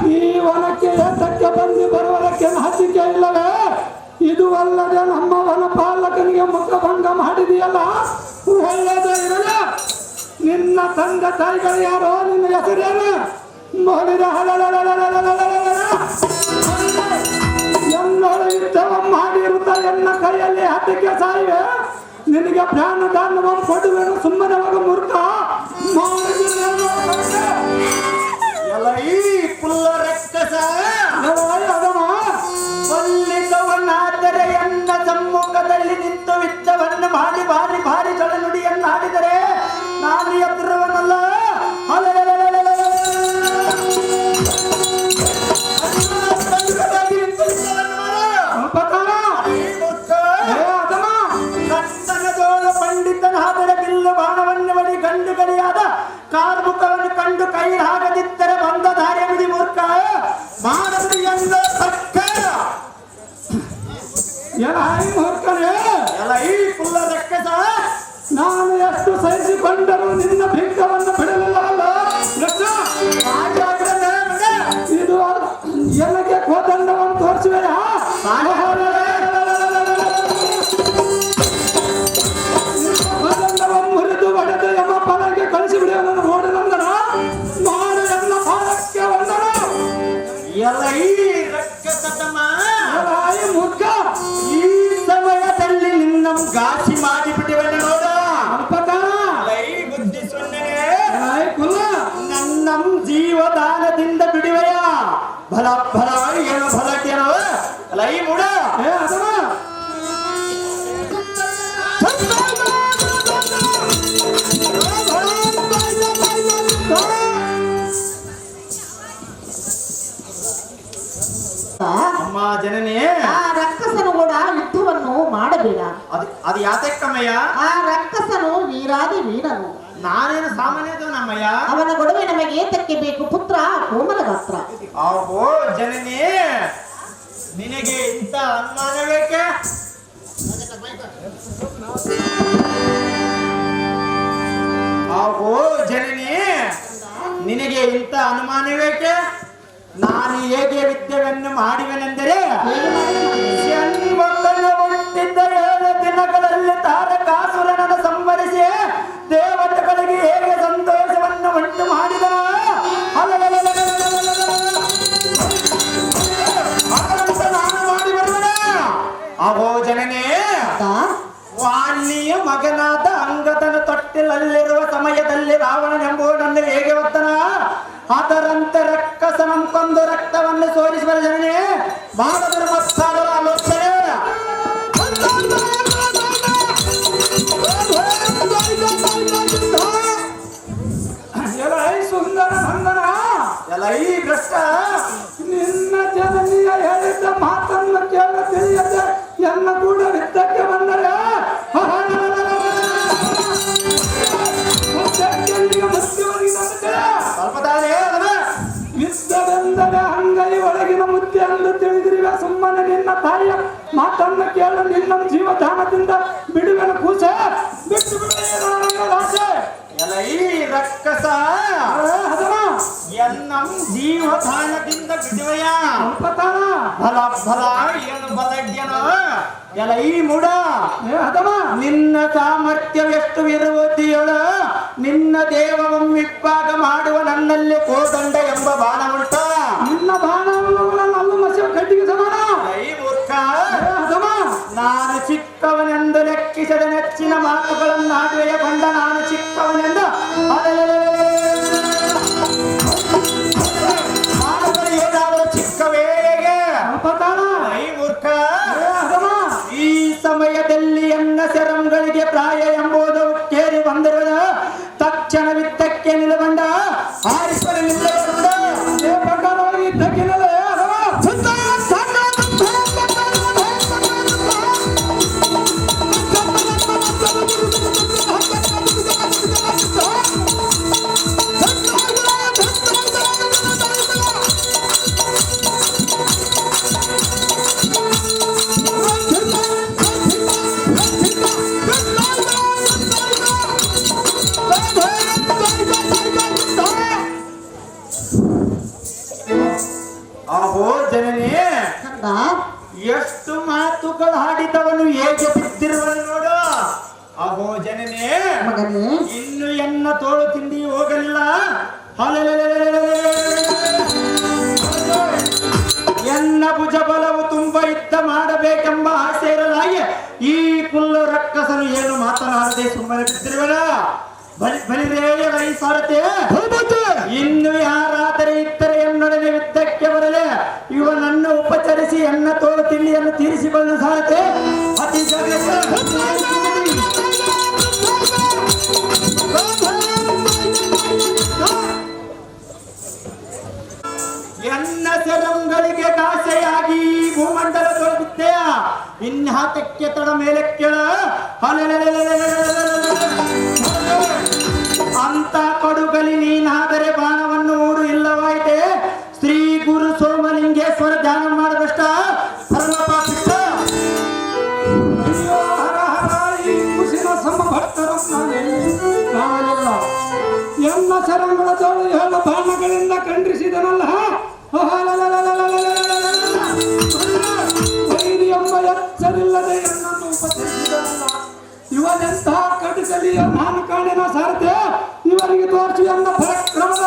ಈ ವನಕ್ಕೆ ಏತಕ್ಕೆ ಬಂದು ಬರುವುದಕ್ಕೆ ನಾಚಿಕೆ ಇಲ್ಲವೇ? ಇದು ಅಲ್ಲದೆ ನಮ್ಮ ವನಪಾಲಕನಿಗೆ ಮುಖಭಂಗ ಮಾಡಿದೆಯಲ್ಲ, ಒಳ್ಳೆದೇ ಇರಲ್ಲ. ನಿನ್ನ ತಂದೆ ತಾಯಿಗಳು ಯಾರೋ, ನಿನ್ನ ಹೆಸರೇನು? ನೋಡಿದ ಎಲ್ಲರೂ ಯುದ್ಧವ ಮಾಡಿರುತ್ತ ಎನ್ನ ಕೈಯಲ್ಲಿ ಹತ್ತಿಗೆ ಸಾಯಿವೆ. ನಿನಗೆ ಪ್ರಾಣ ದಾನವನ್ನು ಕೊಡುವೆನು, ಸುಮ್ಮನೆ ಹೋಗ ಮೂರ್ಖ. ಕೊಲ್ಲಿದವನಾದರೆ ಎನ್ನ ಸಮ್ಮುಖದಲ್ಲಿ ನಿಂತು ಯುದ್ಧವನ್ನು ಮಾಡಿ ಭಾರಿ ಭಾರಿ ನುಡಿಯನ್ನಾಡಿದರೆ ನಾನು ಎದುರುವನಲ್ಲ. ಪಂಡಿತನಾದರೆ ಬಿಲ್ಲು ಬಾಣವನ್ನು ಬಡಿ ಗಂಡು ಗಡಿಯಾದ ಕಾರ್ಮುಖವನ್ನು ಕಂಡು ಕೈ ಹಾಕದಿದ್ದರೆ ಬಂದ ದಾರಿ ಬಿಡಿ ಮೂರ್ಖ. ಮಾಡದು ಎಲ್ಲ ತಕ್ಕ ಎಲ್ಲ ಈ ಕುಲ್ಲ ರಕ್ಕಸ. ನಾನು ಎಷ್ಟು ಸಹಿಸಿಕೊಂಡರೂ ನಿನ್ನ ಭಿಕ್ಷವನ್ನು ಬಿಡಲಿಲ್ಲವಲ್ಲ. ಇದು ಎನಗೆ ಕೋದಂಡವನ್ನು ತೋರಿಸುವೆಯಾ? ಕೋದಂಡವನ್ನು ಮುರಿದು ಹೊಡೆದು ಎಂಬ ಫಲಕ್ಕೆ ಕಳಿಸಿಬಿಡುವನನ್ನು ನೋಡಿದಂದರ ಮಾಡು ಎಲ್ಲ ಫಲಕ್ಕೆ ಬಂದನು. ಎಲ್ಲ ಈ ರಕ್ಕಸತಮ ಮುಖ ಈ ಸಮಯದಲ್ಲಿ ನಿನ್ನ ಘಾಸಿ ಮಾಡಿಬಿಟ್ಟಿವನ ನೋಡ. ಬುದ್ಧಿ ಸೊನ್ನೆ ನನ್ನ ಜೀವದಾನದಿಂದ ಬಿಡುವೆಯ ಫಲ ಫಲ ಏನು ಫಲಕ್ಕೇನವ ಲೈ ಮುಡ. ಅಮ್ಮ ಜನನೇ, ಆ ರಕ್ಕಸನು ಕೂಡ ಯುದ್ಧವನ್ನು ಮಾಡಬೇಡ. ಅದು ಯಾತಕ್ಕಮ್ಮಯ್ಯ? ಆ ರಕ್ಕಸನು ವೀರಾದಿ ವೀರನು. ನಾನೇನು ಸಾಮಾನ್ಯದವನಮ್ಮಯ್ಯ. ಅವನ ಗೊಡವೆ ನಮಗೆ ಏತಕ್ಕೆ ಬೇಕು? ಪುತ್ರ ಕೋಮಲ ಗಾತ್ರ. ಆಹೋ ಜನನೇ, ನಿನಗೆ ಇಂಥ ಅನುಮಾನ ಬೇಕೆ? ಆಹೋ ಜನನೇ, ನಿನಗೆ ಇಂಥ ಅನುಮಾನ ಬೇಕೆ? ನಾನು ಹೇಗೆ ವಿದ್ಯೆಯನ್ನು ಮಾಡಿವೆನೆಂದರೆ, ಹುಟ್ಟಿದ್ದ 7 ದಿನಗಳಲ್ಲಿ ತಾರಕಾಸುರನ ಜನನೇ ಕಂದ, ವಾಲಿಯ ಮಗನಾದ ಅಂಗದನ ತೊಟ್ಟಿಲಲ್ಲಿರುವ ಸಮಯದಲ್ಲಿ ರಾವಣನೆಂಬುವನನ್ನು ಹೇಗೆ ಒತ್ತನ ಅದರಂತೆ ರಕ್ಕಸನಂ ಕೊಂದು ರಕ್ತವನ್ನು ಸೋರಿಸುವ ಜನನೇ ಭಾರತದ ಮತ್ತಾದರ ಆಲೋಚನೆ ಸುಂದರ ಬಂಧನ ಎಲ್ಲ ಈ ಭ್ರಷ್ಟ ನಿನ್ನ ಜನನೀಯ ಹೇಳಿದ್ದ ಮಾತನ್ನು ಕೇಳ ತಿಳಿಯದೆ ಎನ್ನ ಕೂಡ ಯುದ್ಧಕ್ಕೆ ಬಂದರೆ ಸ್ವಲ್ಪ ತಾನೇ ಯುದ್ಧವೆಂದರೆ ಅಂಗೈ ಒಳಗಿನ ಮುದ್ದೆ ಎಂದು ತಿಳಿದಿರುವ ಸುಮ್ಮನೆ ನಿನ್ನ ತಾಯಿಯ ಮಾತನ್ನು ಕೇಳು ನಿನ್ನ ಜೀವಧಾನದಿಂದ ಬಿಡುವೆನ ಕೂಸ ಬಿಟ್ಟು ಬಿಡುವ ಆಸೆ ಎಲ್ಲ ಈ ರಕ್ಕಸ ಎನ್ನಂ ಜೀವಧಾನದಿಂದ ಬಿಡುವೆಯ ಬಲ ಬಲ ಏನು ಬಲಡ್ಯನ ಎಲ್ಲ ಈ ಮುಡ ನಿನ್ನ ಸಾಮರ್ಥ್ಯವೆಷ್ಟು ಇರುವುದಿಯೊಳ ನಿನ್ನ ದೇವವಮ್ಮಿಪ್ಪಾಗ ಮಾಡುವ ನನ್ನಲ್ಲಿ ಕೋದಂಡ ಎಂಬ ಬಾಣ ಉಂಟ ನಿನ್ನ ಬಾಣವನ್ನು ಮಸಿಯ ಕಡ್ಡಿಗೆ ಸಮಾನ ಈ ಮೂರ್ಖ ನಾನು ಚಿಕ್ಕವನೆಂದು ಲೆಕ್ಕಿಸದ ನೆಚ್ಚಿನ ಮಾತುಗಳನ್ನಾಡುವೆಯ ಬಂದ ನಾನು ಚಿಕ್ಕವನೆಂದು ಮಾತುಗಳು ಏನಾದರೂ ಚಿಕ್ಕವೇಗೆ ಈ ಮೂರ್ಖ ಈ ಸಮಯದಲ್ಲಿ ಎನ್ನ ಶರಂಗಳಿಗೆ ಪ್ರಾಯ ಎಂಬುದು ಕೇಳಿ ಬಂದಿರುವ ತಕ್ಷಣವಿದ್ದಕ್ಕೆ ನಿಲುಬಂಡ ಆರಿಸಲು ನಿಲ್ಲಬಂಡ ಅದೇ ಪ್ರಕಾರವಾಗಿ ಇದ್ದಕ್ಕೆ ಅಹೋ ಜನನೇ ಕಂದ, ಎಷ್ಟು ಮಾತುಗಳು ಹಾಡಿದವನು ಹೇಗೆ ಬಿದ್ದಿರುವನು ನೋಡು ಅಹೋ ಜನನೇ ಮಗನೇ, ಇನ್ನು ಎನ್ನ ತೋಳು ತಿಂಡಿ ಹೋಗಲಿಲ್ಲ ಎನ್ನ ಭುಜ ಬಲವು ತುಂಬ ಯುದ್ಧ ಮಾಡಬೇಕೆಂಬ ಆಸೆ ಇರಲಾಗಿ ಈ ಕುಲ್ಲು ರಕ್ಕಸನು ಏನು ಮಾತನಾಡದೆ ಸುಮ್ಮನೆ ಬಿದ್ದಿರುವನ ಬಲಿರೇ ಸಾರತೆ ಇನ್ನು ಯಾರಾದರೆ ಇದ್ದರೆ ಎನ್ನೊಡನೆ ಯುದ್ಧಕ್ಕೆ ಬರಲೆ ಇವನನ್ನು ಉಪಚರಿಸಿ ಎನ್ನ ತೋಳು ತಿಂಡಿಯನ್ನು ತೀರಿಸಿಕೊಳ್ಳಲು ಸಾರತೆ ಅತಿ ಎನ್ನ ಸೆರಂಗಳಿಗೆ ಕಾಸೆಯಾಗಿ ಭೂಮಂಡಲ ತೋರಿಸುತ್ತೆಯ ಇನ್ಯಾತಕ್ಕೆ ತಡ ಮೇಲೆ ಕೇಳ ಅಂತ ಕೊಡುಗಲಿ ನೀನಾದರೆ ಬಾಣವನ್ನು ಹೂಡು ಇಲ್ಲವಾಯಿತೆ ಶ್ರೀ ಗುರು ಸೋಮಲಿಂಗೇಶ್ವರ ಧ್ಯಾನ ಮಾಡದಷ್ಟ ಪರಮಪಾಪಿಷ್ಟ ಈ ಕುಸಿನ ಸಮಭಕ್ತರು ನಾನೆಲ್ಲ ಎನ್ನ ಸರಂಗಳ ತೋಳು ಹೇಳ ಬಾಣಗಳಿಂದ ಖಂಡಿಸಿದನಲ್ಲ ವೈರಿ ಎಂಬ ಎಚ್ಚರಿಲ್ಲದೆ ಎನ್ನನ್ನು ಉಪಚರಿಸಿದನಲ್ಲ ಇವನೆಂತಹ ಕಟುಕಲಿಯ ನಾನು ಕಾಣಿನ ಸಾರಥೆ ಇವರಿಗೆ ತೋರಿಸಿ ಎನ್ನ ಪರಾಕ್ರಮದ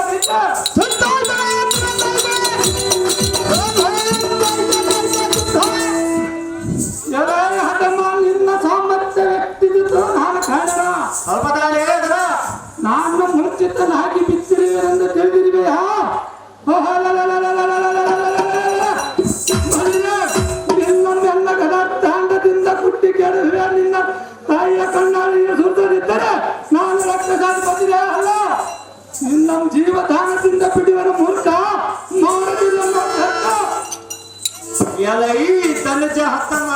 ಹಠಮ ನಿನ್ನ ಸಾಮರ್ಥ್ಯ ವ್ಯಕ್ತಿಗಿದ್ದು ನಾನು ಕಾಣಣ ನಾನು ಮುಂಚಿತನಾಗಿ ಬಿತ್ತಿರುವೆನೆಂದು ತಿಳಿದಿರುವೆಯಾ ನಿನ್ನ ಗದಾರ್ಥಾಂಗದಿಂದ ಕುಟ್ಟಿ ಕೆಡುವೆ ನಿನ್ನ ತಾಯಿಯ ಕಣ್ಣಾಳಿಗೆ ಸುತ್ತದಿದ್ದರೆ ನಾನು ರಕ್ತಸಾಧಿಪತಿಯೇ ಅಲ್ಲ ನಿನ್ನ ಜೀವದಾನದಿಂದ ಬಿಡುವರ ಮೂರ್ಖ ಮಾಡುವುದಿಲ್ಲ ತನುಜ ಹತ್ತಮ್ಮ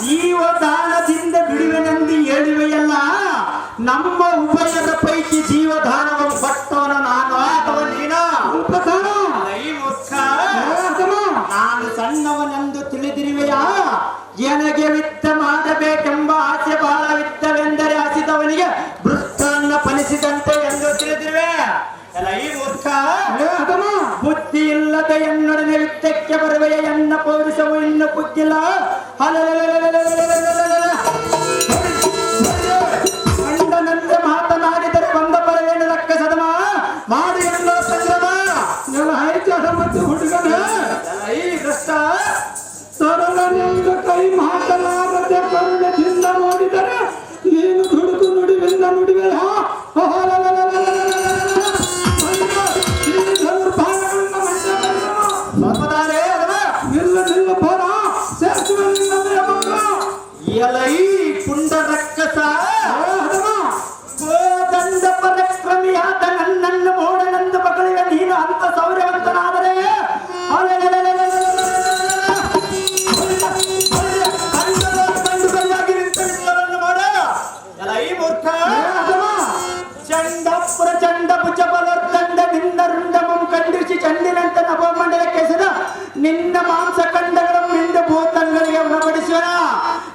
ಜೀವದಾನದಿಂದ ಬಿಡುವೆನೆಂದು ಹೇಳಿವೆಯಲ್ಲ ನಮ್ಮ ಉಭಯದ ಪೈಕಿ ಜೀವದಾನವನ್ನು ಕೊಟ್ಟವನ ನಾನು ಅಥವಾ ನೀನ ನಾನು ಸಣ್ಣವನೆಂದು ತಿಳಿದಿರುವೆಯಾ ನನಗೆ ವಿತ್ತ ಮಾಡಬೇಕೆಂಬ ಆಸೆ ಬಹಳವಿತ್ತವೆಂದರೆ ಹಸಿದವನಿಗೆ ಭೃಷ್ಟನ್ನ ಫಲಿಸಿದಂತೆ ಎಂದು ತಿಳಿದಿರುವೆ ಈ ಮೂರ್ಖ ಬುದ್ಧಿ ಇಲ್ಲದೆ ಎನ್ನೊಡನೆ ಯುದ್ಧಕ್ಕೆ ಬರುವೆಯ ಎನ್ನ ಪೌರುಷವು ಇನ್ನು ಕುಗ್ಗಿಲ್ಲ ಗಂಡನಂತೆ ಮಾತನಾಡಿದರೆ ಬಂದ ಬರವೇನು ರಕ್ಕ ಸದಮ ಮಾಡಿ ಎನ್ನುವ ಸಂಗ್ರಮ ಮತ್ತು ಹುಡುಗನ ಈ ಭ್ರಷ್ಟ ಸರಳ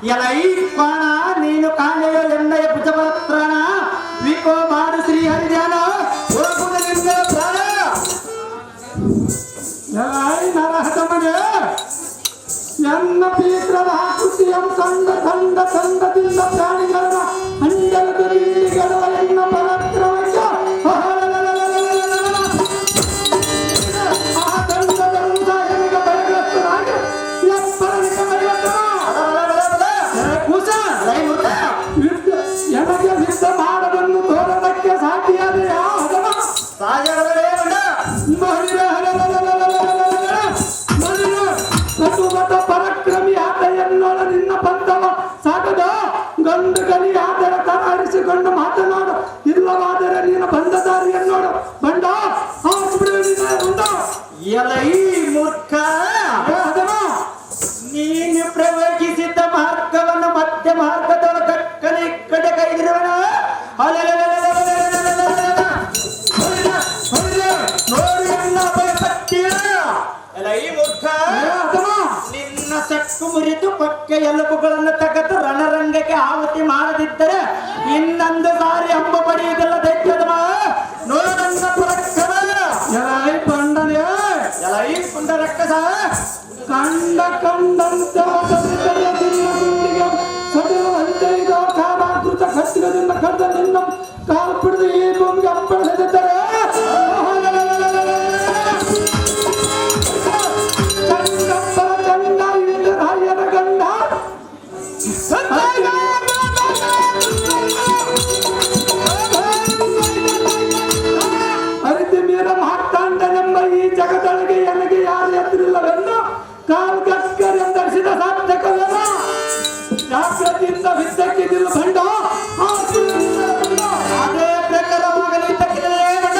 ಎಲೈ ಬಾಣ ನೀನು ಕಾಣೆಯೋ ಎನ್ನಯ ಭುಜಪತ್ರಣ ವಿಕೋ ಮಾಡು ಶ್ರೀ ಹರಿಧ್ಯಾನ ಹೋಗುವುದರಿಂದ ಪ್ರಾಣ ಎಲೈ ನರಹತಮನೆ ಎನ್ನ ಪೀತ್ರರ ಆಕೃತಿಯಂ ಕಂಡ ಕಂಡ ಕಂಡದಿಂದ ಪ್ರಾಣಿಗಳ ಅಂಡಲದಲ್ಲಿ ಗೆಲುವ ಎನ್ನ ಪರಾಕ್ರಮಕ್ಕೆ ಆ ಕಂಡದಂತ ಎನಗೆ ಬಯಗ್ರಸ್ತನಾಗಿ ಎಪ್ಪರನಿಕ ಮರಿವತ್ತನ ಎನಗೆ ಯುದ್ಧ ಮಾಡದನ್ನು ತೋರದಕ್ಕೆ ಸಾಧ್ಯಾದೆಯ ಹದಮ ಸತುಮತ ಪರಕ್ರಮಿ ಆತ ಎನ್ನೋಳ ನಿನ್ನ ಬಂಧವ ಸಾಕದ ಗಂಡು ಗಲಿ ಆದರ ತರಾರಿಸಿಕೊಂಡು ಮಾತನಾಡು ಇಲ್ಲವಾದರೆ ನೀನು ಬಂದ ದಾರಿ ಎನ್ನೋಡು ಬಂಡ ಎಲೈ ಮೂರ್ಖ ನೀನು ಪ್ರವಚಿಸಿದ ಮಾರ್ಗವನ್ನು ಮಧ್ಯ ಮಾರ್ಗದೊಳ ಕಕ್ಕನೆ ಕಡೆ ಕೈದಿರುವಣ ನೋಡಿ ಎಲ್ಲ ಭಯಪಟ್ಟಿಯ ಎಲೈ ಮೂರ್ಖ ನಿನ್ನ ಸಕ್ಕು ಮುರಿದು ಪಕ್ಕ ಎಲುಬುಗಳನ್ನು ತೆಗೆದು ರಣರಂಗಕ್ಕೆ ಆಹುತಿ ಮಾಡದಿದ್ದರೆ ಇನ್ನೊಂದು ಸಾರಿ ಅಂಬ ಪಡೆಯುವುದಿಲ್ಲ ದೈತ್ಯದ ನೋಡನ್ನ ಪರಕ್ಕವ ಎಲೈ ಬಂಡನೆ ಎಲೈ ಪುಂಡ ರಕ್ಕಸ ಕಂಡ ಕಂಡಂತ ಗುಂಡಿಗೆ ಸಡಿಲಂತೆ ಇದೋ ಕಾಮಾಕೃತ ಖಡ್ಗದಿಂದ ಕಡ್ದ ನಿನ್ನ ಕಾಲು പിടിದು ಈ ಭೂಮಿಗೆ ಅಪ್ಪಳಿಸಿದ್ದಾರೆ ಚಂಡಪ್ಪರ ಚಂಡ ಇಲ್ಲಿ ರಾಯರ ಗಂಡ ಅರಿತಿ ಮೀರ ಮಾತಾಂಡನೆಂಬ ಈ ಜಗದೊಳಗೆ ನನಗೆ ಯಾರು ಎದುರಿಲ್ಲವೆಂದು ಕಾಲ್ಗಸ್ಕರೆಂದರಿಸಿದ ಸಾರ್ಥಕವೇನ ಜಾಗೃತಿಯಿಂದ ವಿದ್ದಕ್ಕಿದಿಲ್ಲ ಬಂಡ ಅದೇ ಪ್ರಕಾರವಾಗಲಿ ತಕ್ಕಿದೆ ಬಂಡ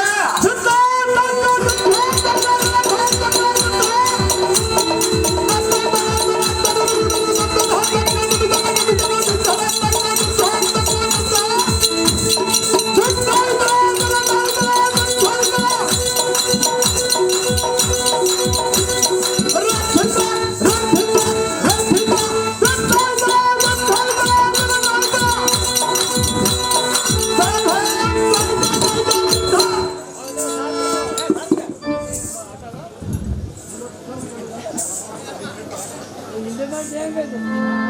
ಹೆಂಗೈತೆ